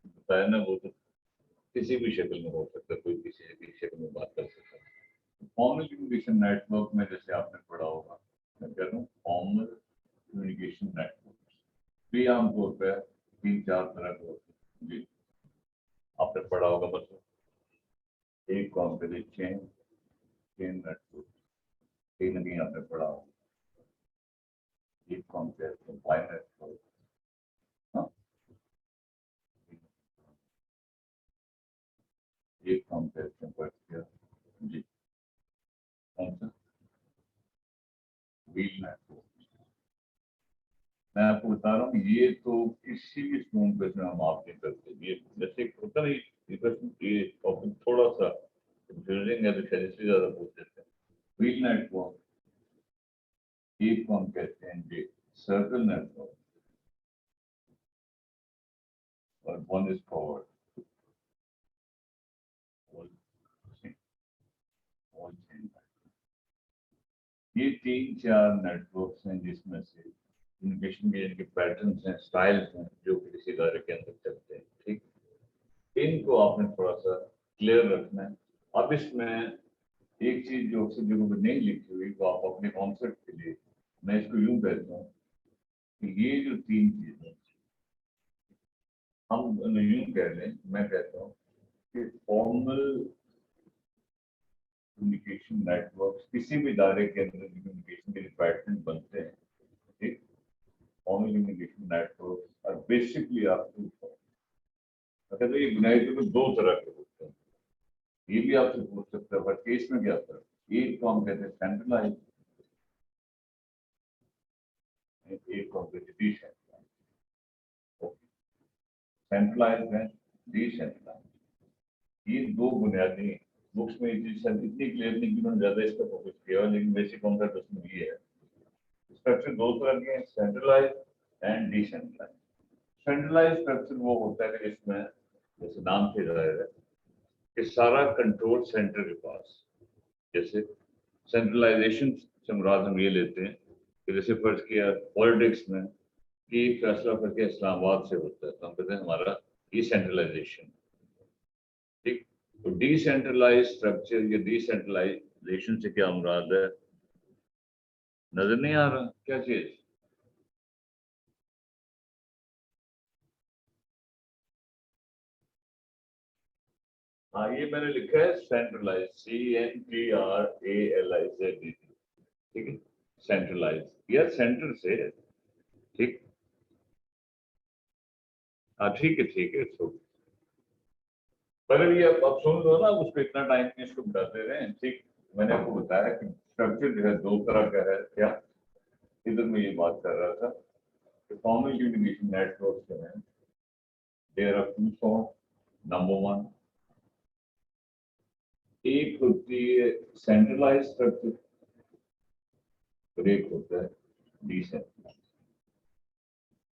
बताया ना, वो तो किसी भी शक्ल में हो सकता है, कोई किसी भी शक्ल में बात कर सकता है। फॉर्मल कम्युनिकेशन नेटवर्क में जैसे आपने पढ़ा होगा, मैं कह रहा हूँ फॉर्मल कम्युनिकेशन नेटवर्क भी आमतौर पर 3 4 तरह के होते हैं जी। आपने पढ़ा होगा मतलब एक कौन से चेन, चेन नेटवर्क, कहीं ना कहीं आपने पढ़ा होगा। एक कौन से बाय नेटवर्क, हाँ, एक कौन से जी, कौन सा व्हील नेटवर्क। मैं आपको बता रहा हूँ ये तो किसी भी स्टूडेंट पे हम आप नहीं करते। ये जैसे एक होता नहीं, ये टॉपिक थोड़ा सा कंफ्यूजिंग है तो शायद इसलिए ज्यादा पूछ देते हैं। व्हील नेटवर्क, एक को हम कहते हैं जी सर्कल नेटवर्क, और वन इज कॉल्ड ये 3 4 नेटवर्क्स हैं जिसमें से कम्युनिकेशन के जिनके पैटर्न्स हैं, स्टाइल्स हैं जो कि किसी इदारे के अंदर चलते हैं, ठीक। इनको आपने थोड़ा सा क्लियर रखना है। अब इसमें एक चीज जो अक्सर जगह पर नहीं लिखी हुई वो आप अपने कॉन्सेप्ट के लिए, मैं इसको यूं कहता हूँ कि ये जो 3 चीजें हम यूं कह लें, मैं कहता हूँ कि फॉर्मल कम्युनिकेशन नेटवर्क किसी भी इदारे के अंदर कम्युनिकेशन के लिए पैटर्न बनते हैं, ठीक। फॉर्मल कम्युनिकेशन नेटवर्क और बेसिकली आपको अगर ये बुनियादी तौर पर 2 तरह के होते हैं, ये भी आपसे पूछ सकते हैं, पर केस में क्या होता है, एक को हम कहते हैं सेंट्रलाइज, एक को हम कहते हैं डिसेंट्रलाइज। सेंट्रलाइज है, डिसेंट्रलाइज, ये 2 बुनियादी बुक्स में इतनी क्लियर नहीं कि उन्होंने ज्यादा इस पर फोकस किया, लेकिन बेसिक कॉन्सेप्ट उसमें ये है। स्ट्रक्चर 2 तरह के हैं, centralise and decentralise. Centralise structure वो होता है कि जिसमें जैसे नाम से जाहिर है कि सारा कंट्रोल सेंटर के पास, जैसे सेंट्रलाइजेशन से मुराद हम ये लेते हैं कि जैसे फर्ज किया पॉलिटिक्स में कि फैसला करके इस्लामाबाद से होता है, तो हम कहते हैं हमारा डिसेंट्रलाइजेशन। ठीक, तो डिसेंट्रलाइज स्ट्रक्चर या डिसेंट्रलाइजेशन से क्या मुराद है, नजर नहीं आ रहा क्या चीज? हाँ, ये मैंने लिखा है सेंट्रलाइज, CENTRALIZED, ठीक है, सेंट्रलाइज या सेंटर से। ठीक, हाँ ठीक है तो पर ये अब सुन लो ना, उसको इतना टाइम नहीं इसको बताते रहे। ठीक, मैंने आपको बताया कि स्ट्रक्चर जो है दो तरह का है। क्या, इधर मैं ये बात कर रहा था कि फॉर्मल कम्युनिकेशन नेटवर्क जो है there are two form. Number one, एक होती है सेंट्रलाइज स्ट्रक्चर और एक होता है डिसेंट्रलाइज।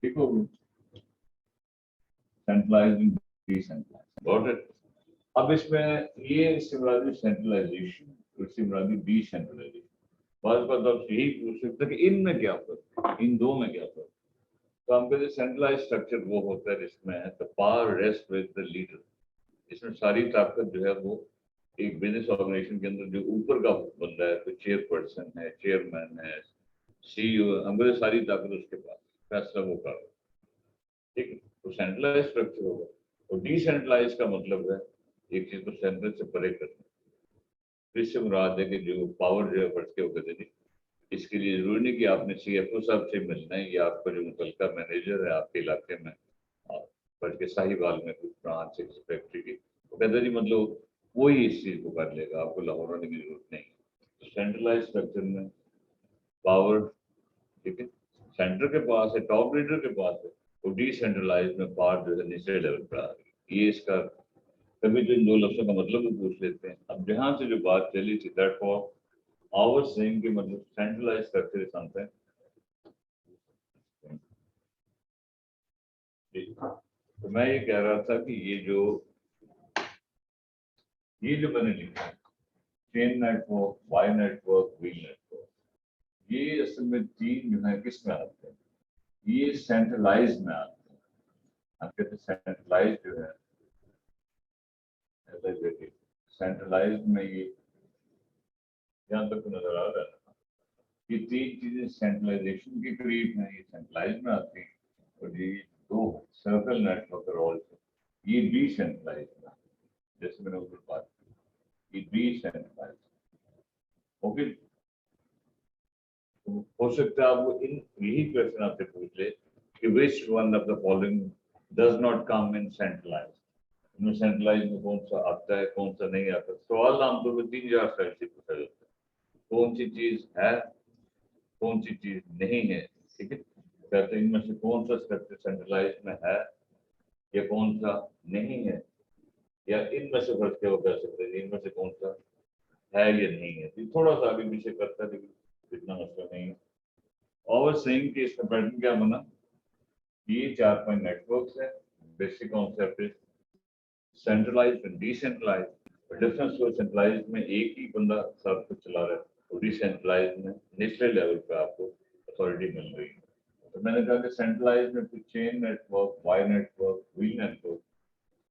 ठीक हो गया, centralise and decentralise, got it. अब इसमें ये सिमिलरिटी सेंट्रलाइजेशन और सिमिलरिटी डिसेंट्रलाइजेशन, बात बात आप यही पूछ सकते हैं कि इनमें क्या फर्क है, इन दो में क्या फर्क है। तो हम कहते हैं सेंट्रलाइज स्ट्रक्चर वो होता है जिसमें the power rest with the leader, इसमें सारी ताकत जो है वो एक बिजनेस ऑर्गेनाइजेशन के अंदर जो ऊपर का बंदा है, तो चेयरपर्सन है, चेयरमैन है, CEO, हम कहते सारी ताकत उसके पास, फैसला वो कर रहा है। ठीक है, तो सेंट्रलाइज स्ट्रक्चर होगा। और डिसेंट्रलाइज का मतलब है एक चीज को सेंटर से परे करना। तो इससे मुराद है कि जो पावर जो है फर्ज के होकर देनी, इसके लिए जरूरी नहीं कि आपने CFO साहब से मिलना है या आपका जो मुतलका मैनेजर है आपके इलाके में, फर्ज के साहिवाल में कुछ ब्रांच है फैक्ट्री की, वो कहते नहीं मतलब वही इस चीज को कर लेगा, आपको लाहौर आने की जरूरत नहीं। तो सेंट्रलाइज स्ट्रक्चर में पावर, ठीक है, सेंटर के पास है, टॉप लीडर के पास है। तो डिसेंट्रलाइज में पावर जो है निचले लेवल पर आ रही है। ये इसका कभी तो इन दो लफ्जों का मतलब भी पूछ लेते हैं। अब जहां से जो बात चली थी दैट फॉर आवर सेइंग के मतलब सेंट्रलाइज स्ट्रक्चर इज समथिंग। तो मैं ये कह रहा था कि ये जो मैंने लिखा है chain network, Y network, wheel network, ये असल में तीन जो है किस में आते हैं, ये सेंट्रलाइज में आते हैं। हम कहते हैं सेंट्रलाइज जो है, सेंट्रलाइज में ये यहाँ तक तो नजर आ रहा है, ये तीन चीजें सेंट्रलाइजेशन के करीब हैं, ये सेंट्रलाइज में आती हैं। और ये दो सर्कल नेटवर्क और ऑल्सो ये डिसेंट्रलाइज में, जैसे मैंने ऊपर बात की, ये डिसेंट्रलाइज। ओके, तो हो सकता है आपको इन यही क्वेश्चन आपसे पूछ ले कि which one of the following does not come in centralise. इनमें सेंट्रलाइज में कौन सा आता है, कौन सा नहीं आता। सवाल आमतौर पर 3-4 साइड से पूछा जाता है, कौन सी चीज है, कौन सी चीज नहीं है। ठीक है, कहते हैं इनमें से कौन सा स्ट्रक्चर सेंट्रलाइज में है या कौन सा नहीं है, या इनमें से फर्क क्या कह सकते हैं इनमें से कौन सा है या नहीं है। तो थोड़ा सा आगे पीछे करता है लेकिन इतना मसला नहीं है। और सेइंग के इसका पैटर्न क्या बना, ये 4-5 नेटवर्क्स है। Basic concept is centralise and decentralise. Difference जो सेंट्रलाइज में एक ही बंदा सब कुछ चला रहा है और डिसेंट्रलाइज में निचले लेवल पे आपको अथॉरिटी मिल रही है। तो मैंने कहा कि सेंट्रलाइज में कुछ chain network, Y network, wheel network,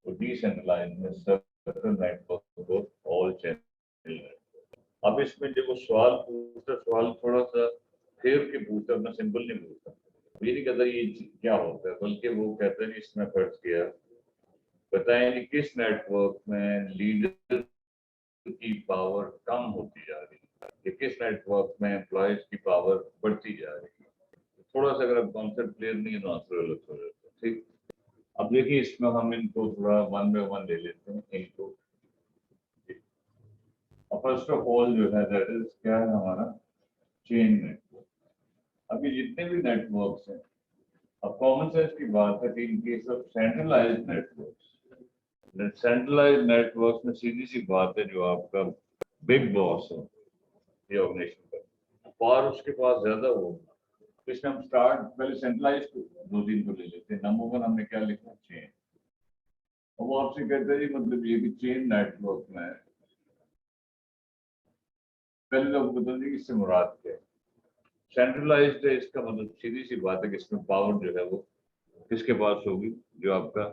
और डिसेंट्रलाइज में सर्कल नेटवर्क और ऑल चैनल नेटवर्क। अब इसमें जब वो सवाल पूछता, सवाल थोड़ा सा फेर के पूछता, अपना सिंपल नहीं पूछता। ये नहीं कहता ये क्या होता है, बल्कि वो कहता है इसमें फर्ज किया, बताएं कि किस नेटवर्क में लीडर की पावर कम होती जा रही है या किस नेटवर्क में एम्प्लॉयज की पावर बढ़ती जा रही है। थोड़ा सा अगर कॉन्सेप्ट क्लियर नहीं है तो आंसर अलग हो जाता है। ठीक, अब देखिए इसमें हम इनको थोड़ा वन बाय वन ले लेते हैं इनको। फर्स्ट ऑफ ऑल जो है दैट इज क्या है हमारा चेन नेटवर्क। अभी जितने भी नेटवर्क्स हैं, अब कॉमन सेंस की बात है कि in case of centralised networks, centralised networks में सीधी सी बात है जो आपका बिग बॉस है ये ऑर्गेनाइजेशन का, पावर उसके पास ज्यादा होगा। तो इसमें हम स्टार्ट पहले सेंट्रलाइज दो तीन को ले लेते हैं। नंबर वन हमने क्या लिखा, चेन। अब आपसे कहते हैं जी मतलब ये कि चेन नेटवर्क में पहले लोग बता दें कि इससे मुराद क्या है। सेंट्रलाइज्ड है, इसका मतलब सीधी सी बात है कि इसमें पावर जो है वो किसके पास होगी, जो आपका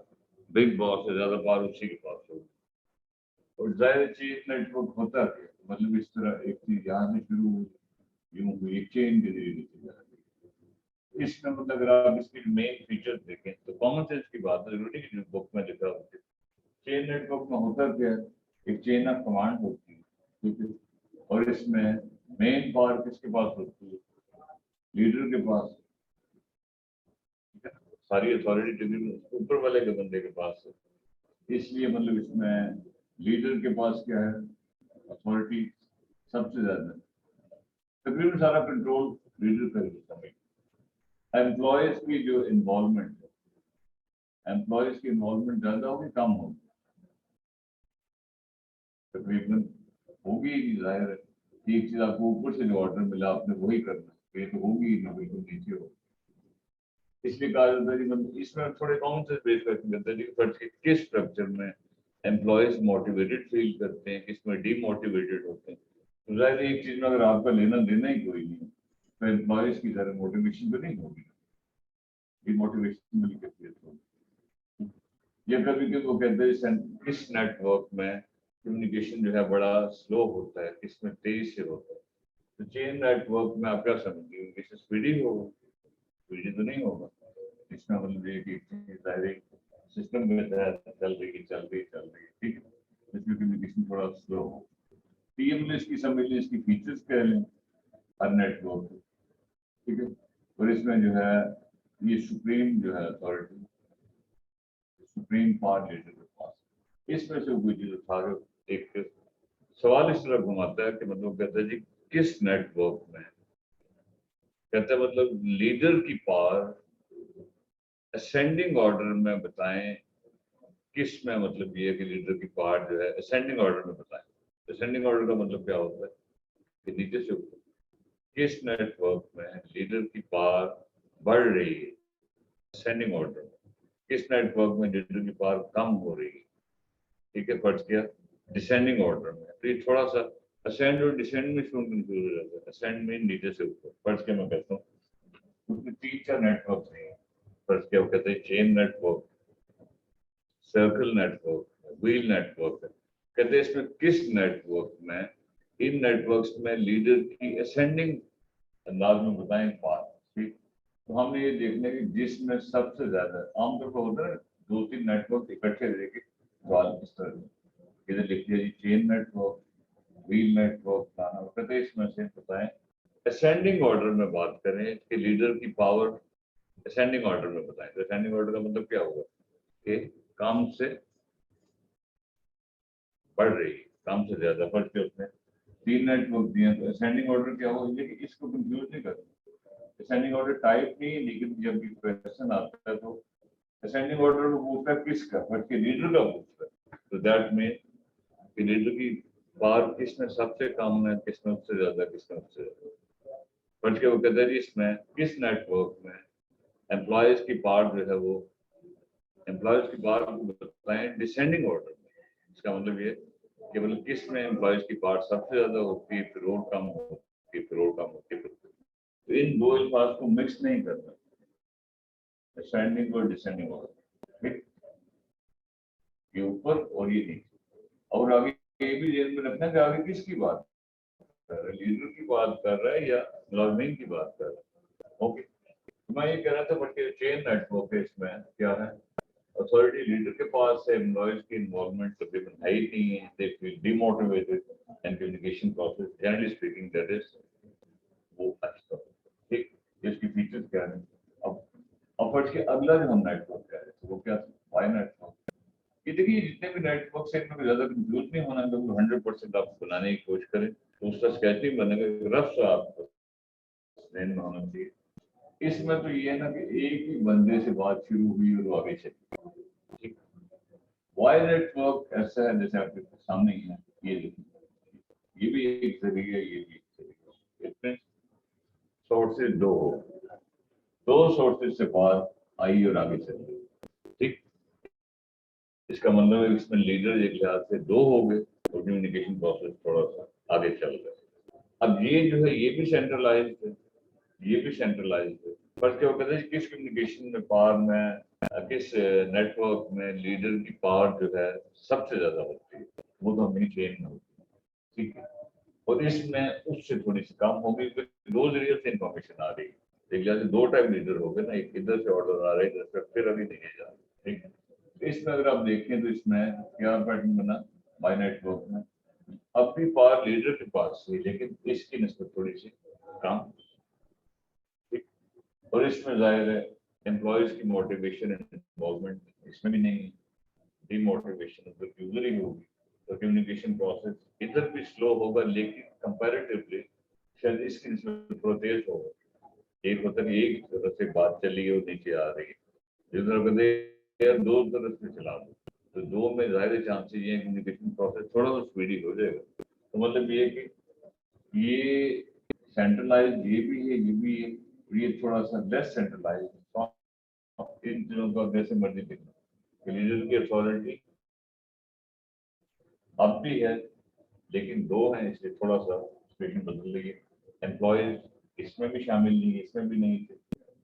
बिग बॉस है, ज्यादा पावर उसी के पास होगी। और जाहिर चेन नेटवर्क होता है मतलब इस तरह एक चीज यहाँ से शुरू हुई, यूं हुई चेन के जरिए नीचे जा रही है। इसमें मतलब अगर आप इसके मेन फीचर देखें तो कॉमन सेंस की बात है, जरूरी की बुक में लिखा होता है। चेन नेटवर्क में होता क्या है, एक चेन ऑफ कमांड होती है, ठीक है, और इसमें मेन पावर किसके पास होती है, लीडर के पास, सारी अथॉरिटी ऊपर वाले के बंदे के पास है। इसलिए मतलब इसमें लीडर के पास क्या है, अथॉरिटी सबसे ज्यादा, तकरीबन सारा कंट्रोल लीडर का ही होता है। एम्प्लॉयज की जो इन्वॉल्वमेंट है, एम्प्लॉयज की इन्वॉल्वमेंट ज्यादा होगी कम होगी, तकरीबन होगी ही नहीं, जाहिर है। एक चीज आपको ऊपर से जो ऑर्डर मिला आपने वही करना, ये तो होगी ही नहीं, बिल्कुल नीचे होगी। इसलिए कहा जाता है कि मतलब इसमें थोड़े कॉमन सेंस बेस करके कहते हैं कि फर्स्ट किस स्ट्रक्चर में एम्प्लॉयज मोटिवेटेड फील करते हैं, किसमें डीमोटिवेटेड होते हैं। तो जाहिर है एक चीज में अगर आपका लेना देना ही कोई नहीं है तो एम्प्लॉयज की तरह मोटिवेशन तो नहीं होगी, डीमोटिवेशन मिल के होगी। या कभी कभी वो कहते हैं इस नेटवर्क में कम्युनिकेशन जो है बड़ा स्लो होता है, किसमें तेज से होता है। तो चेन नेटवर्क में आप क्या समझेंगे, स्पीडी होगा, स्पीडी तो नहीं होगा। इसका मतलब ये कि डायरेक्ट सिस्टम में चल रही है, ठीक है, इसमें कम्युनिकेशन थोड़ा स्लो हो। टीएम इसकी समझ लें, इसकी फीचर्स कह लें हर नेटवर्क, ठीक है, और इसमें जो है ये सुप्रीम जो है अथॉरिटी, सुप्रीम पावर लीडर के पास, इसमें से कोई चीज उठा के एक सवाल इस तरह घुमाता है कि मतलब कहता है जी किस नेटवर्क में, कहता है मतलब लीडर की पावर असेंडिंग ऑर्डर में बताएं, किस में मतलब ये है कि लीडर की पावर जो है असेंडिंग ऑर्डर में बताएं। असेंडिंग ऑर्डर का मतलब क्या होता है कि नीचे से ऊपर, किस नेटवर्क में लीडर की पावर बढ़ रही है असेंडिंग ऑर्डर में, किस नेटवर्क में लीडर की पावर कम हो रही है, ठीक है, फर्ज किया डिसेंडिंग ऑर्डर में। तो ये थोड़ा सा असेंड और डिसेंड में क्यों कंफ्यूज हो जाता है, असेंड में नीचे से ऊपर, फर्ज किया मैं कहता हूँ उसमें 3-4 नेटवर्क नहीं है। फर्ज किया वो कहते हैं chain network, circle network, wheel network है। कहते हैं इसमें किस नेटवर्क में, इन नेटवर्क्स में लीडर की असेंडिंग अंदाज में बताएं पार्ट, ठीक। तो हमने ये देखना है कि जिसमें सबसे ज्यादा आमतौर पर होता है 2-3 नेटवर्क इकट्ठे लेके सवाल इस तरह इधर लिख दिया जी चेन नेटवर्क, व्हील नेटवर्क, कहते हैं इसमें से बताएं असेंडिंग ऑर्डर में बात करें कि लीडर की पावर असेंडिंग ऑर्डर में बताएं। तो असेंडिंग ऑर्डर का मतलब क्या होगा कि काम से बढ़ रही है, काम से ज्यादा बढ़ के उसने 3 नेटवर्क दिए, तो असेंडिंग ऑर्डर क्या होगा, लेकिन इसको कंफ्यूज नहीं करना। असेंडिंग ऑर्डर टाइप नहीं है, लेकिन जब भी क्वेश्चन आता है तो असेंडिंग ऑर्डर में पूछता है किसका, बट के लीडर का पूछता है। तो दैट मीन कि लीडर की पावर किसमें सबसे कम है, किसमें उससे ज्यादा, किसमें उससे ज्यादा। बट के वो कहते हैं इसमें किस नेटवर्क में एम्प्लॉयज की पावर जो है वो, एम्प्लॉयज की पावर को बताएं डिसेंडिंग ऑर्डर में। इसका मतलब ये कि मतलब किस में एम्प्लॉयज की पावर सबसे ज्यादा होती है, फिर और कम होती है, फिर और कम होती है। तो इन दो अल्फाज को मिक्स नहीं करना, असेंडिंग और डिसेंडिंग ऑर्डर, ठीक, ये ऊपर और ये नीचे। और आगे ये भी ध्यान में रखना कि आगे किसकी बात कर रहा है, लीडर की बात कर रहा है या मुलाजमीन की बात कर रहा है। ओके, तो मैं ये कह रहा था बट चेन नेटवर्क है, इसमें क्या है, अथॉरिटी लीडर के पास है, एम्प्लॉयज की इन्वॉल्वमेंट तकरीबन है ही नहीं है, they feel demotivated and communication process generally speaking that is वो अच्छा, ठीक। इसकी फीचर्स क्या है। अब फर्स्ट के अगला जो हम नेटवर्क कह रहे थे वो क्या था, वाई नेटवर्क। ये देखिए जितने भी नेटवर्क से इनमें ज्यादा कंफ्यूज नहीं होना, अगर 100% आप बनाने की कोशिश करें तो उसका स्केचिंग बनेगा, रफ सा आपको में होना चाहिए। इसमें तो ये है ना कि एक ही बंदे से बात शुरू हुई और वो आगे चली, ठीक। वाई नेटवर्क ऐसा है जैसे आपके सामने ही है, ये देखिए ये भी एक जरिए, ये भी एक जरिए, इसमें सोर्सेज दो सोर्सेज से बात आई और आगे चली, ठीक। इसका मतलब है इसमें लीडर एक लिहाज से दो हो गए और कम्युनिकेशन प्रोसेस थोड़ा सा आगे चल गया। अब ये जो है ये भी सेंट्रलाइज्ड है, ये भी सेंट्रलाइज्ड है। पर क्या कहते हैं किस कम्युनिकेशन में पावर में, किस नेटवर्क में लीडर की पावर जो है सबसे ज्यादा होती है, वो तो हमें चेंज में होती है, ठीक है। और इसमें उससे थोड़ी सी कम होगी, दो जरिए से इंफॉर्मेशन आ रही है। एक लिहाज से दो टाइप लीडर हो गए ना, एक इधर से ऑर्डर आ रहा है, इधर से फिर अभी नहीं जा रहा, ठीक है। तो इसमें अगर आप देखें तो इसमें क्या पैटर्न बना बाय नेटवर्क में, अब भी पावर लीडर के पास है लेकिन इसकी निस्बत थोड़ी सी कम, ठीक। और इसमें जाहिर है एम्प्लॉयज की मोटिवेशन एंड इन्वॉल्वमेंट इसमें भी नहीं है, डिमोटिवेशन तो यूजर ही होगी। तो कम्युनिकेशन प्रोसेस इधर भी स्लो होगा लेकिन कंपैरेटिवली शायद इसकी निस्बत थोड़ा तेज होगा। एक होता है एक तरफ से बात चली है और नीचे आ रही है, जिधर कहते यार दो तरफ से चला दो, तो दो में जाहिर चांसेस ये कम्युनिकेशन प्रोसेस थोड़ा सा स्पीडी हो जाएगा। तो मतलब ये कि ये सेंट्रलाइज ये भी है, ये भी है, ये थोड़ा सा लेस सेंट्रलाइज। इन चीजों का कैसे मर्जी देखना, लीडर की अथॉरिटी अब भी है लेकिन दो हैं, इसलिए थोड़ा सा सिचुएशन बदल रही है। एम्प्लॉयज इसमें भी शामिल नहीं, इसमें भी नहीं थे,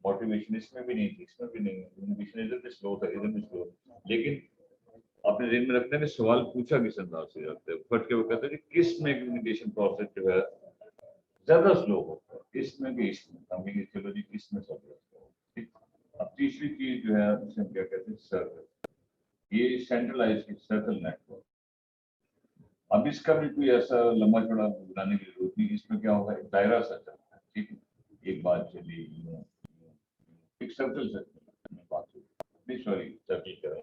मोटिवेशन इसमें भी नहीं थी, इसमें भी नहीं, कम्युनिकेशन इधर भी स्लो था, इधर भी स्लो। लेकिन अपने दिन में रखते हैं कि सवाल पूछा किस अंदाज से जाते हैं, फट के वो कहते हैं कि किस में कम्युनिकेशन प्रोसेस जो है ज्यादा स्लो होता है, इसमें भी इसमें हम ये चलो जी किसमें सब ठीक। अब तीसरी चीज जो है उसे हम क्या कहते हैं सर्कल, ये सेंट्रलाइज सर्कल नेटवर्क। अब इसका भी कोई ऐसा लंबा चौड़ा बनाने की जरूरत नहीं, इसमें क्या होगा एक दायरा सा चलता है, ठीक है। एक बात चली एक सर्कल सर्कल बात हुई, सॉरी सर्कल करें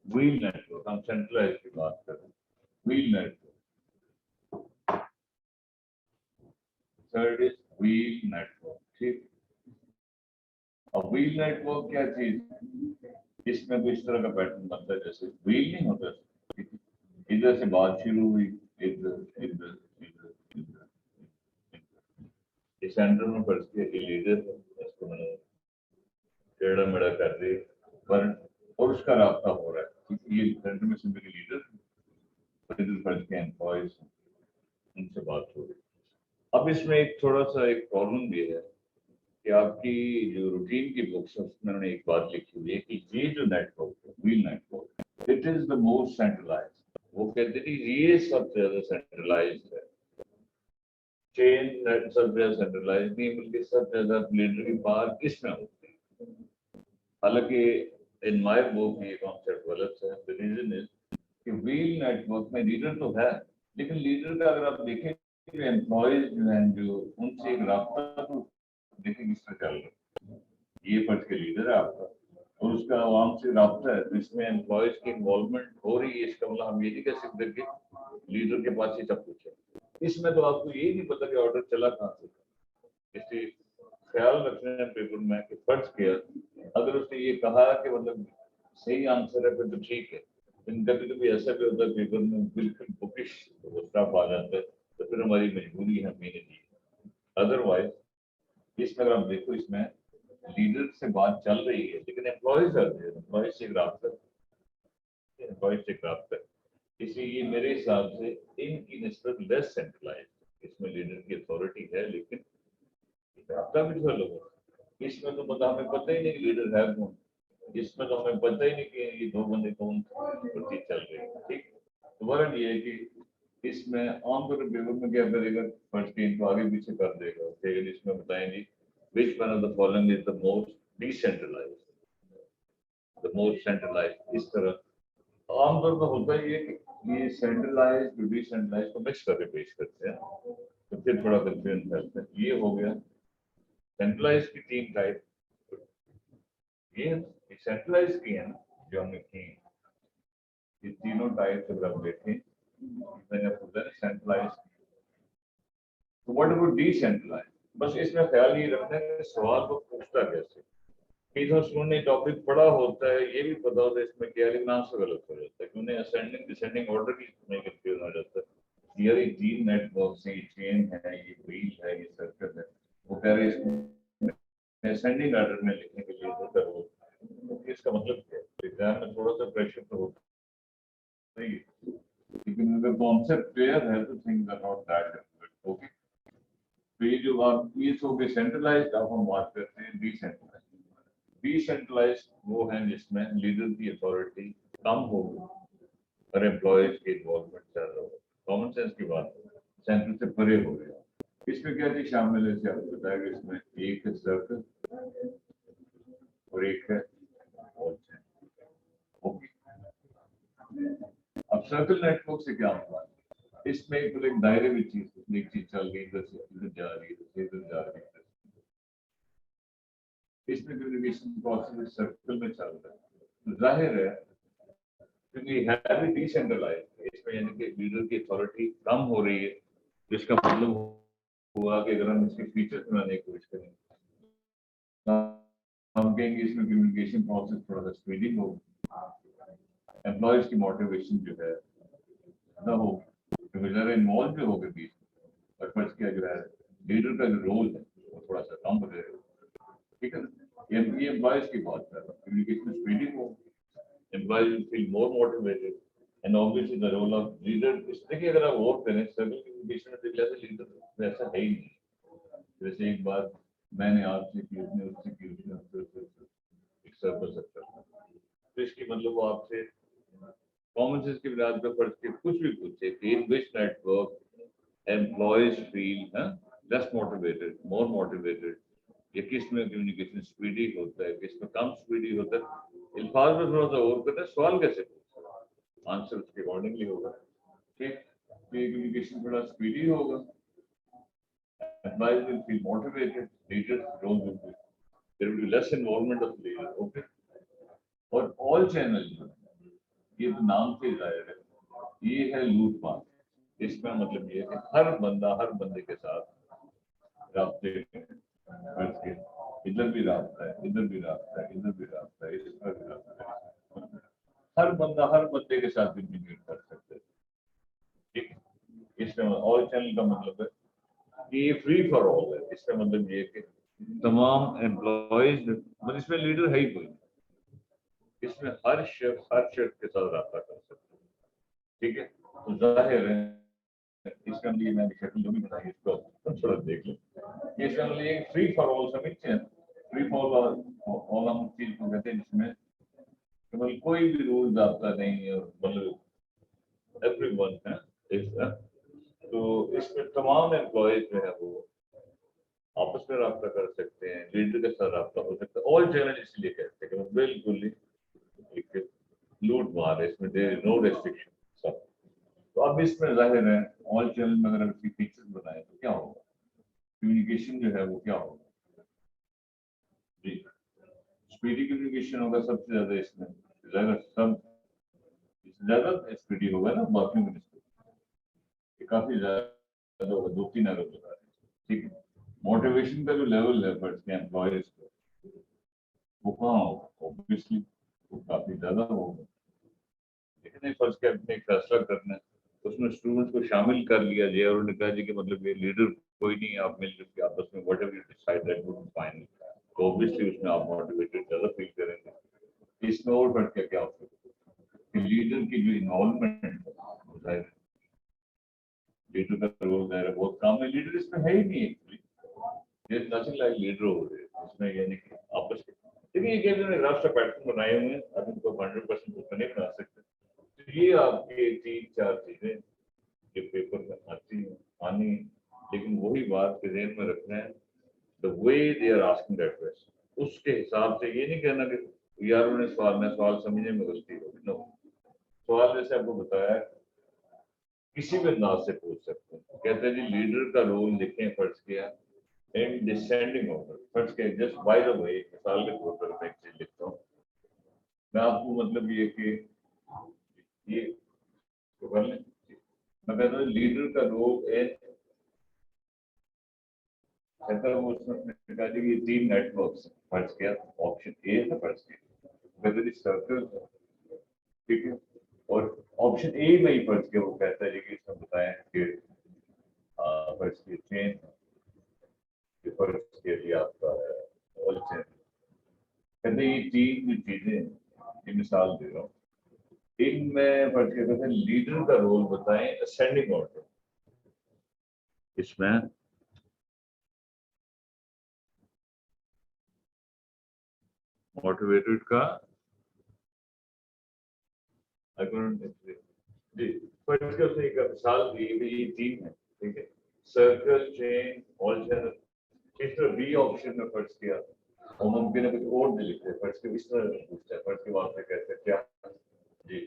व्हील नेटवर्क, हम सेंट्रलाइज की बात कर रहे हैं, wheel network. Third is wheel network, ठीक। अब व्हील नेटवर्क क्या चीज, इसमें भी इस तरह का पैटर्न बनता है जैसे व्हील नहीं होता, ठीक है? इधर से बात शुरू हुई, इधर इधर इधर इधर, इस सेंटर में फर्ज किया कि लीडर है, इसको मैंने टेढ़ा मेढ़ा कर दिया पर, और उसका रास्ता हो रहा है क्योंकि ये सेंटर में सिंपली लीडर है, इधर फर्ज के एम्प्लॉयज उनसे बात हो रही। अब इसमें एक थोड़ा सा एक प्रॉब्लम भी है कि आपकी जो रूटीन की बुक्स है उसमें उन्होंने एक बात लिखी हुई है कि ये जो नेटवर्क है wheel network, it is the most centralised. वो कहते हैं ये सबसे ज्यादा सेंट्रलाइज्ड है, चेन सबसे ज्यादा सेंट्रलाइज्ड नहीं बल्कि सबसे ज्यादा लीडर की पावर किसमें होती है। हालांकि इन माय बुक ये कॉन्सेप्ट गलत है। द रीजन इज कि व्हील नेटवर्क में लीडर तो है लेकिन लीडर का अगर आप देखें जो एम्प्लॉयज जो हैं जो उनसे एक रास्ता तो देखें किस तरह चल रहा है, ये फर्ज के लीडर है आपका और उसका आवाम से रास्ता है, तो इसमें एम्प्लॉयज की इन्वॉल्वमेंट हो रही है। इसका मतलब हम ये नहीं कह सकते कि लीडर के पास ही सब कुछ है। इसमें तो आपको ये नहीं पता कि ऑर्डर चला कहाँ से, इसलिए ख्याल रखना है पेपर में कि फर्ज किया अगर उसने ये कहा कि मतलब सही आंसर है फिर तो ठीक है, लेकिन कभी कभी ऐसा भी होता है पेपर में बिल्कुल बुकिश स्टफ आ जाता है तो फिर हमारी मजबूरी है हमें नहीं। अदरवाइज इसमें अगर आप देखो इसमें लीडर से बात चल रही है लेकिन एम्प्लॉयज एम्प्लॉयज से ग्राफ कर, एम्प्लॉयज से ग्राफ कर, इसलिए ये मेरे हिसाब से इनकी निस्बत लेस सेंट्रलाइज, इसमें लीडर की अथॉरिटी है लेकिन रास्ता भी तो लोगों, इसमें तो मतलब हमें पता ही नहीं कि लीडर है कौन, इसमें तो हमें पता ही नहीं कि ये दो बंदे कौन प्रति चल रहे हैं, ठीक। तो वरन ये है कि इसमें आमतौर पर पेपर में क्या करेगा फर्स्ट टीम को आगे पीछे कर देगा, लेकिन इसमें बताएंगे which one of the following is the most decentralized, the most centralized। इस तरह आमतौर पर होता ही है कि ये सेंट्रलाइज डिसेंट्रलाइज को मिक्स करके पेश करते हैं तो फिर थोड़ा कंफ्यूजन फैलता है। ये हो गया सेंट्रलाइज की तीन टाइप, ये सेंट्रलाइज की है ना जो हमने की, ये तीनों टाइप अगर आप देखें मैंने आपको सेंट्रलाइज, तो व्हाट अबाउट डिसेंट्रलाइज। बस इसमें ख्याल ये रखना है कि सवाल को पूछता कैसे, कई बार स्टूडेंट ने टॉपिक पढ़ा होता है ये भी पता होता है इसमें क्या लिखना से गलत हो जाता है, क्योंकि असेंडिंग डिसेंडिंग ऑर्डर की में कंफ्यूजन हो जाता है। ये तीन नेटवर्क से चेन है, ये व्हील है, ये सर्कल है, वो कह रहे हैं असेंडिंग ऑर्डर में लिखने के लिए होता है वो, तो इसका मतलब क्या है, एग्जाम में थोड़ा सा प्रेशर तो होता ही है, लेकिन अगर कॉन्सेप्ट क्लियर है तो things are not that difficult. Okay, तो ये जो आप ये हो गए सेंट्रलाइज्ड, अब हम बात करते हैं डिसेंट्रलाइज्ड। डिसेंट्रलाइज्ड वो है जिसमें लीडर की अथॉरिटी कम हो और एम्प्लॉयज की इन्वॉल्वमेंट ज्यादा हो। कॉमन सेंस की बात है, सेंटर से परे हो गया। इसमें क्या चीज शामिल है, जैसे आपको बताया कि इसमें एक है सर्कल और एक है वॉल चेन। ओके, अब सर्कल नेटवर्क से क्या होगा, इसमें एक दायरे में चीज एक चीज चल रही है, इधर से इधर जा रही है, इधर जा रही है, इसमें कम्युनिकेशन प्रोसेस सर्कल में चल रहा है। तो जाहिर है क्योंकि है डिसेंट्रलाइज्ड, इसमें यानी कि लीडर की अथॉरिटी कम हो रही है, जिसका मतलब हुआ कि अगर हम इसके फीचर्स बनाने की कोशिश करें, हम कहेंगे इसमें कम्युनिकेशन प्रोसेस थोड़ा सा स्पीडी हो, एम्प्लॉयज की मोटिवेशन जो है ना हो, क्योंकि जरा इन्वॉल्व भी हो गए बीच में, और फर्ज किया जो है लीडर का जो रोल है वो थोड़ा सा कम हो जाएगा। ठीक है ना, ये एम्प्लॉयज की बात कर रहा हूँ, कम्युनिकेशन स्पीडी हो, employees will feel more motivated, and obviously the role of leader. देखिए अगर आप और करें सर्कल कम्युनिकेशन में तो लीडर वैसा है ही नहीं। जैसे एक बात मैंने आपसे की, उसने उससे की, उसने उससे एक सर्कल सेक्टर, तो इसकी मतलब वो आपसे कॉमन सेंस की बुनियाद पर फर्ज के कुछ भी पूछे कि in which network employees feel less motivated more motivated, या किस में कम्युनिकेशन स्पीडी होता है, किस में कम स्पीडी होता है, अल्फाज में थोड़ा सा और करना है, सवाल कैसे पूछा, आंसर उसके अकॉर्डिंगली होगा। ठीक, तो ये कम्युनिकेशन थोड़ा स्पीडी होगा, employees will feel motivated, leaders role will be, there will be less involvement of leader. Okay, और ऑल चैनल ये तो नाम से जाहिर है, ये है लूट पास। इसका मतलब ये है कि हर बंदे के साथ राब्ते करके, इधर भी राब्ता है, इधर भी राब्ता है, इधर भी राब्ता है, इस पर भी राब्ता है, हर बंदे के साथ कम्युनिकेट कर सकते हैं। ठीक, इसमें ऑल चैनल का मतलब है कि ये फ्री फॉर ऑल है। इसका मतलब ये कि तमाम एम्प्लॉयज, मतलब इसमें लीडर है ही कोई, इसमें हर शख्स के साथ रब्ता कर सकते हैं। ठीक है, तो जाहिर है इसका लिए मैंने शक्ल जो भी बनाई इसको थोड़ा देख लें। ये इसका लिए फ्री फॉर ऑल समझते हैं, फ्री फॉर ऑल हम चीज को कहते हैं जिसमें केवल कोई भी रूल आपका नहीं है, मतलब एवरीवन है इस, तो इसमें तमाम एम्प्लॉयज जो है वो आपस में रब्ता कर सकते हैं, लीडर के साथ रब्ता हो सकता है। ऑल चैनल इसलिए कहते हैं कि बिल्कुल ही एक लूट मार है, इसमें देयर इज नो रेस्ट्रिक्शन सब। तो अब इसमें जाहिर है ऑल चैनल में अगर इसकी फीचर्स बनाए तो क्या होगा, कम्युनिकेशन जो है वो क्या होगा जी, स्पीडी कम्युनिकेशन होगा सबसे ज्यादा इसमें, ज्यादा स्पीडी होगा ना बाकी में, ये काफी ज्यादा होगा, 2-3 अरब बता रहे हैं। ठीक है, मोटिवेशन का जो लेवल है फर्स्ट के एम्प्लॉयज का, वो कहाँ होगा, ऑब्वियसली वो काफी ज्यादा होगा। लेकिन फर्स्ट के अपने एक फैसला करना है, उसमें स्टूडेंट्स को शामिल कर लिया जाए और उन्होंने कहा जी कि मतलब ये लीडर कोई नहीं है, आप मिलकर के आपस में whatever you decide that would be fine, तो ऑब्वियसली उसमें आप मोटिवेटेड ज्यादा फील करेंगे। इसमें और बढ़ के क्या हो सकता है कि लीडर की जो इन्वॉल्वमेंट है, लीडर का रोल है बहुत कम है, लीडर इसमें है ही नहीं एक्चुअली, ये नथिंग लाइक लीडर हो रहे हैं इसमें, यानी कि आपस में देखिए ये गेम ने राष्ट्र पैटर्न बनाए हुए हैं, अब इनको 100% तो नहीं बना सकते। तो ये आपके 3-4 चीजें जो पेपर में आती हैं आनी, लेकिन वही बात के ध्यान में रखना है, the way they are asking that question, उसके हिसाब से ये नहीं कहना कि यार उन्होंने सवाल समझने में गलती होगी। नो, सवाल जैसे आपको बताया किसी भी अंदाज से पूछ सकते हैं। कहते हैं जी लीडर का रोल लिखें, फर्ज किया इन डिसेंडिंग ऑर्डर, फर्ज किया जस्ट बाय द वे, मिसाल के तौर पर मैं एक चीज लिखता हूँ, मैं आपको मतलब ये कि ये तो कर लें, मैं कहता हूँ लीडर का रोल है, कहता है वो उसमें कहा जी ये 3 नेटवर्क्स फर्ज किया, ऑप्शन ए है फर्ज किया, कहते सर्कल, ठीक है, और ऑप्शन ए में ही फर्ज किया वो कहता है जी कि इसमें बताया कि फर्ज की चेन, फर्ज के लिए आपका ऑल चेन, कहते ये 3 जो चीजें ये मिसाल दे रहा हूँ, इनमें फर्ज के कहते हैं लीडर का रोल बताएं असेंडिंग ऑर्डर। इसमें मोटिवेटेड का जी फर्ज के उसने एक मिसाल दी कि ये 3 है, ठीक है, सर्कल, चेन, ऑल चैनल। इस तरह बी ऑप्शन में फर्ज किया और मुमकिन है कुछ और भी लिखते हैं, फर्ज के इस तरह पूछता है, फर्ज के बाद से कहते हैं क्या जी,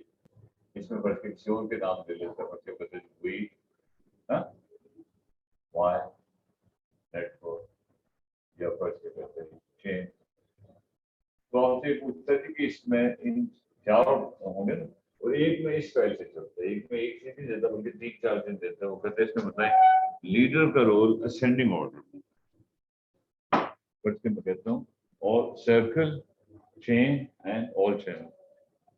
इसमें फर्ज के किसी और के नाम दे लेते हैं, फर्ज के कहते हैं वी, वाई, नेटवर्क या फर्ज के कहते हैं चेन। तो आपसे पूछता है कि इसमें इन 4 होंगे ना, और एक में इस फाइल से चलता है, एक में एक से नहीं देता बल्कि 3-4 दिन देता है। वो कहते हैं इसमें बताएं लीडर का रोल असेंडिंग ऑर्डर में, मैं कहता हूँ, और circle, chain and all channel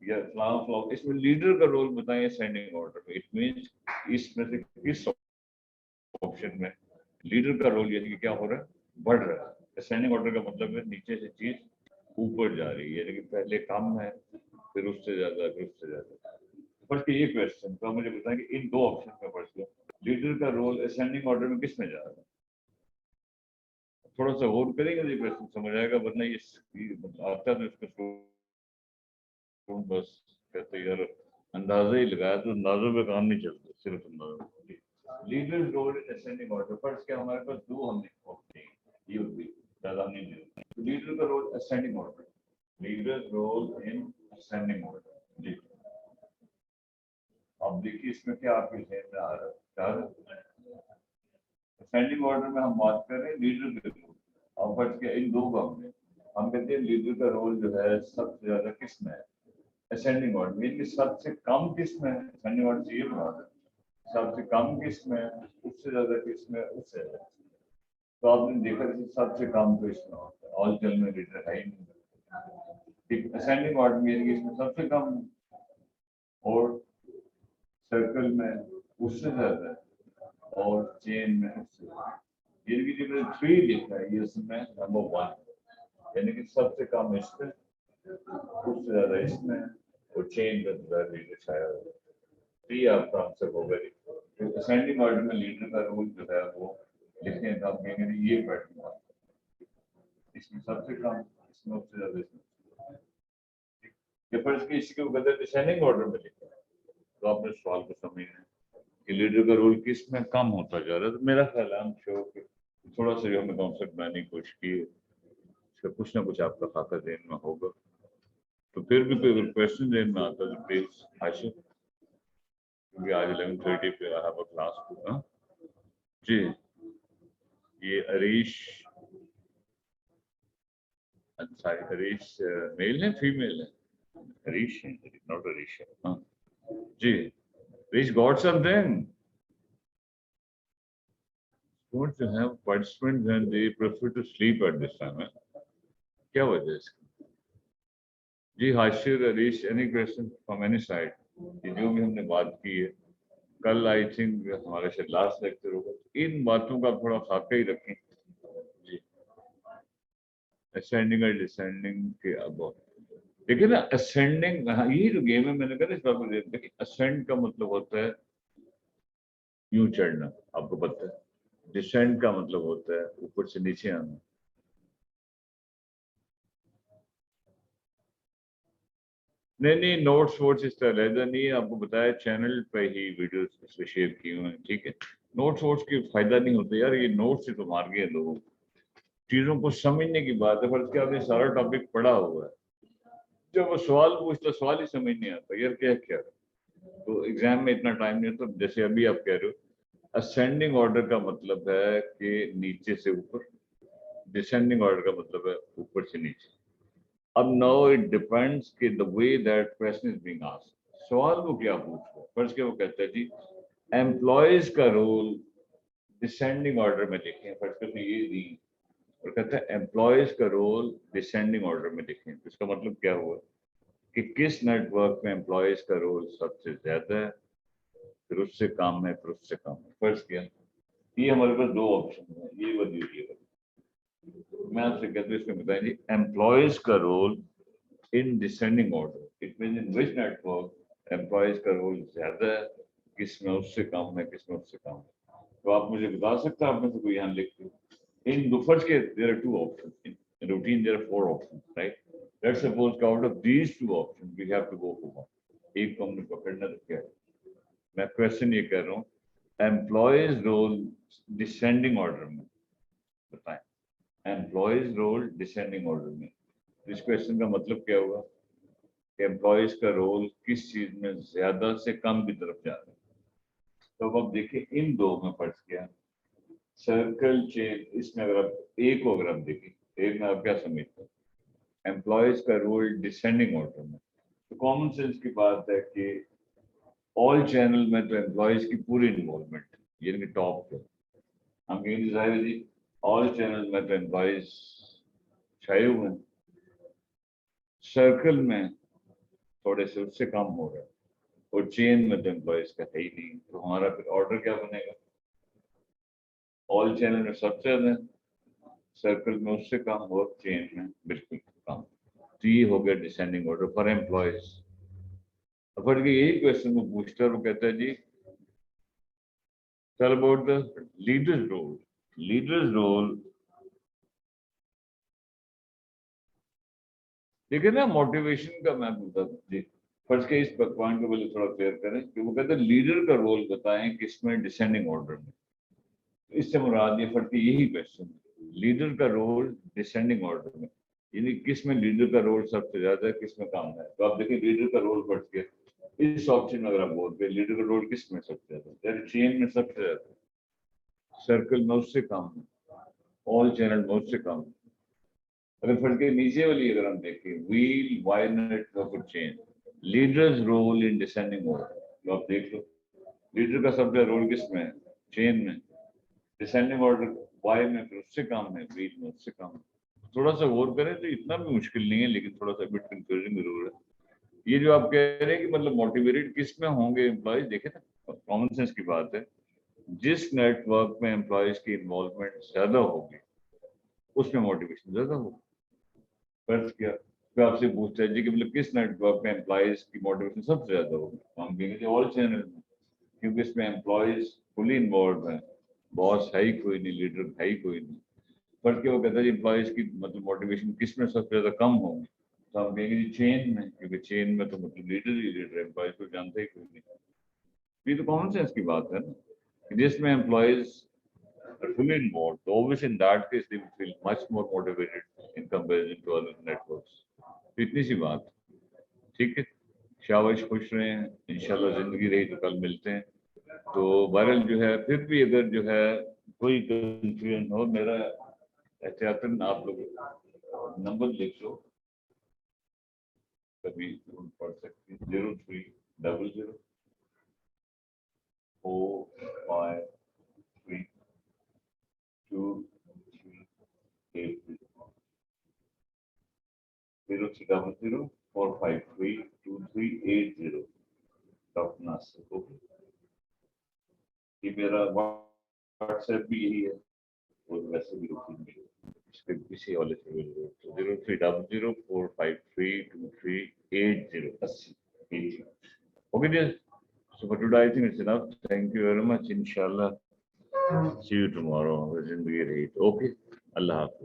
या फ्लावर, इसमें लीडर का रोल बताएं असेंडिंग ऑर्डर में। इट मींस इसमें से किस ऑप्शन में लीडर का रोल यानी कि क्या हो रहा है, बढ़ रहा है। असेंडिंग ऑर्डर का मतलब है नीचे से चीज ऊपर जा रही है, यानी कि पहले कम है फिर उससे ज्यादा फिर उससे ज्यादा। बट ये क्वेश्चन तो मुझे बताएं कि इन 2 ऑप्शन में पढ़ लो, लीडर का रोल असेंडिंग ऑर्डर में किस में जा रहा है। थोड़ा सा और करेंगे तो ये क्वेश्चन समझ आएगा, वरना ये आता है तो इसको बस कहते यार अंदाजा ही लगाया, तो अंदाजों पे काम नहीं चलता, सिर्फ अंदाजा। Leader role in ascending order, first क्या हमारे पास 2 हमने ऑप्शन, ये होती ज्यादा नहीं है। तो लीडर का role ascending order, leader role in ascending order जी। अब देखिए इसमें क्या आपके जहन में आ रहा है, असेंडिंग ऑर्डर में हम बात कर रहे हैं लीडर के रोल। अब फर्स्ट क्या इन 2 का हम कहते हैं लीडर का रोल जो है सबसे ज्यादा किस में है, असेंडिंग ऑर्डर में, यानी सबसे कम किस में है, असेंडिंग ऑर्डर से ये बना है सबसे कम किस में, उससे ज्यादा किस में, उससे ज्यादा। तो आपने देखा सबसे कम तो इसमें होता है, ऑल चैनल में लीडर है ही नहीं। असेंडिंग ऑर्डर में यानी कि इसमें सबसे कम और सर्कल में उससे ज्यादा और चेन में उससे ज्यादा। यानी कि जो 3 लिखा है ये इसमें नंबर 1, यानी कि सबसे कम इसमें उससे ज्यादा इसमें और चेन में ज्यादा लीडर छाया हुआ है। तो ये आपका आंसर होगा। तो असेंडिंग ऑर्डर में लीडर का रोल जो है वो लिखने का आप कहेंगे ये पैटर्न, इसमें सबसे कम इसमें उससे ज्यादा इसमें, ये फर्ज की इसी के बदले डिसेंडिंग ऑर्डर में लिखा है। तो आपने सवाल को समझना है कि लीडर का रोल किस में कम होता जा रहा है। तो मेरा ख्याल है हम श्योर कि थोड़ा सा जो हमने कॉन्सेप्ट बनाने की कोशिश की है, कुछ ना कुछ आपका खाका देन में होगा। तो फिर भी कोई क्वेश्चन देन में आता है तो प्लीज आशिफ, क्योंकि आज 11:30 पे आई हैव अ क्लास जी। ये हरीश, सॉरी हरीश मेल है फीमेल है, हरीश है नॉट हरीश है, हाँ जी। Harish got something, don't you have participants and they prefer to sleep at this time है? क्या वजह है इसकी? जी Hashir, Harish, any question from any side? जो भी हमने बात की है कल, आई थिंक हमारे शायद लास्ट लेक्चर होगा, इन बातों का थोड़ा खाका ही रखें जी। असेंडिंग और डिसेंडिंग के अब देखिए ना, असेंडिंग, हाँ ये जो गेम है मैंने कहा इस बात को देखिए, असेंड का मतलब होता है यूं चढ़ना, आपको पता है। डिसेंड का मतलब होता है ऊपर से नीचे आना। नहीं नहीं, नोट्स वोट्स इस तरह रहता नहीं है, आपको बताया चैनल पे ही वीडियो इसलिए शेयर किए हुए हैं, ठीक है। नोट्स वोट्स की फायदा नहीं होता यार, ये नोट्स से तो मार गए लोगों को। चीजों को समझने की बात है, बल्कि आपने सारा टॉपिक पढ़ा हुआ है, जब वो सवाल पूछता सवाल ही समझ नहीं आता यार क्या क्या। तो एग्जाम में इतना टाइम नहीं होता। जैसे अभी आप कह रहे हो असेंडिंग ऑर्डर का मतलब है कि नीचे से ऊपर, डिसेंडिंग ऑर्डर का मतलब है ऊपर से नीचे। अब नाउ इट डिपेंड्स कि the way that question is being asked, सवाल वो क्या पूछ रहा है। फर्स्ट के वो कहता है जी एम्प्लॉयज का रोल डिसेंडिंग ऑर्डर में लिखें, फर्स्ट के तो ये दी और कहता है एम्प्लॉयज का रोल डिसेंडिंग ऑर्डर में लिखें। तो इसका मतलब क्या हुआ कि किस नेटवर्क में एम्प्लॉयज का रोल सबसे ज्यादा है, फिर उससे कम है, फिर उससे कम है। फर्स्ट किया ये हमारे पास 2 ऑप्शन है, ये वाली ये वाली। मैं आपसे कहता हूँ इसमें बताएं जी एम्प्लॉयज का role in descending order, it mean in which network employees का रोल ज्यादा है, किस में उससे कम है, किस में उससे कम है। तो आप मुझे बता सकते हैं, आप में से कोई यहाँ लिख दो इन दो फर्स्ट के there are two options in routine, there are four options, right. Let's suppose out of these two options we have to go for one, एक को हमने पकड़ना तो क्या है। मैं क्वेश्चन ये कर रहा हूँ, एम्प्लॉयज रोल डिसेंडिंग ऑर्डर में बताएं, एम्प्लॉयज रोल डिसेंडिंग ऑर्डर में। इस क्वेश्चन का मतलब क्या हुआ कि एम्प्लॉयज का रोल किस चीज में ज्यादा से कम की तरफ जा रहा है। तो अब आप देखिए इन दो में फर्ज किया सर्कल चेन, इसमें अगर आप एक को अगर आप देखें, एक में आप क्या समझते हैं, एम्प्लॉयज का रोल डिसेंडिंग ऑर्डर में। तो कॉमन सेंस की बात है कि ऑल चैनल में तो एम्प्लॉयज की पूरी इन्वॉल्वमेंट, यानी कि टॉप पे हम कहेंगे जाहिर जी ऑल चैनल में तो एम्प्लॉयज छाए हुए हैं, सर्कल में थोड़े से उससे कम हो रहा है, और चेन में तो एम्प्लॉयज का है ही नहीं। तो हमारा फिर ऑर्डर क्या बनेगा, ऑल चैनल में सबसे ज्यादा, सर्कल में उससे कम, और चेन में बिल्कुल कम। तो ये हो गया डिसेंडिंग ऑर्डर फॉर एम्प्लॉयज। अब यही क्वेश्चन वो पूछता है, वो कहता है जी tell about the leader's role. Leader's role, देखिए ना मोटिवेशन का मैं पूछता जी, फर्स्ट के इस पॉइंट को पहले थोड़ा क्लियर करें कि वो कहते हैं लीडर का रोल बताएं किसमें डिसेंडिंग ऑर्डर में। इससे मुराद ये फर्क यही क्वेश्चन है, लीडर का रोल डिसेंडिंग ऑर्डर में, यानी किसमें लीडर का रोल सबसे ज्यादा है, किसमें कम है। तो आप देखिए लीडर का रोल बढ़ गया इस ऑप्शन में, अगर आप बोलते हैं लीडर का रोल किसमें सबसे ज्यादा है, चेन में सबसे ज्यादा, सर्कल में उससे कम है, ऑल चैनल में उससे कम है। अगर फर्क के नीचे वाली अगर हम देखें, wheel Y network chain, leaders role in descending order, तो आप देख लो लीडर का सबसे रोल किसमें है, चेन में, डिसेंडिंग ऑर्डर वाई में फिर उससे कम है, व्हील में उससे कम है। थोड़ा सा गौर करें तो इतना भी मुश्किल नहीं है, लेकिन थोड़ा सा बिट कंफ्यूजिंग जरूर है। ये जो आप कह रहे हैं कि मतलब मोटिवेटेड किस में होंगे एम्प्लॉयज, देखे ना कॉमन सेंस की बात है, जिस नेटवर्क में एम्प्लॉयज की इन्वॉल्वमेंट ज्यादा होगी उसमें मोटिवेशन ज्यादा होगी। फर्ज किया तो आपसे पूछता है जी कि मतलब किस नेटवर्क में एम्प्लॉयज की मोटिवेशन सबसे ज्यादा होगी, तो हम कहेंगे ऑल चैनल में, क्योंकि इसमें एम्प्लॉयज फुली इन्वॉल्व हैं, बॉस है ही कोई नहीं, लीडर है ही कोई नहीं। फर्ज क्या वो कहता है जी एम्प्लॉयज की मतलब मोटिवेशन किस में सबसे ज्यादा कम होगी, तो हम कहेंगे जी चेन में, क्योंकि चेन में तो मतलब लीडर ही लीडर है, एम्प्लॉयज को जानते ही कोई नहीं। ये तो कॉमन सेंस की बात है ना, जिसमें employees are fully involved, so obviously in that case they will feel much more motivated in comparison to other networks. तो इतनी सी बात, ठीक है। शाबाश, खुश रहें, इंशाल्लाह जिंदगी रही तो कल मिलते हैं। तो बहरहाल जो है फिर भी अगर जो है कोई कंफ्यूजन हो, मेरा एहतियातन आप लोग नंबर लिख लो, कभी पढ़ सकते हैं, 0300 453 2380, 0300 डॉक्टर नासिर। ओके, ये मेरा व्हाट्सएप भी यही है, और वैसे भी रूटीन भी इसके किसी वाले से भी 030045323880। Okay dear, so for today I think it's enough. Thank you very much. Inshallah see you tomorrow, जिंदगी रही। ओके, अल्लाह हाफ़िज़।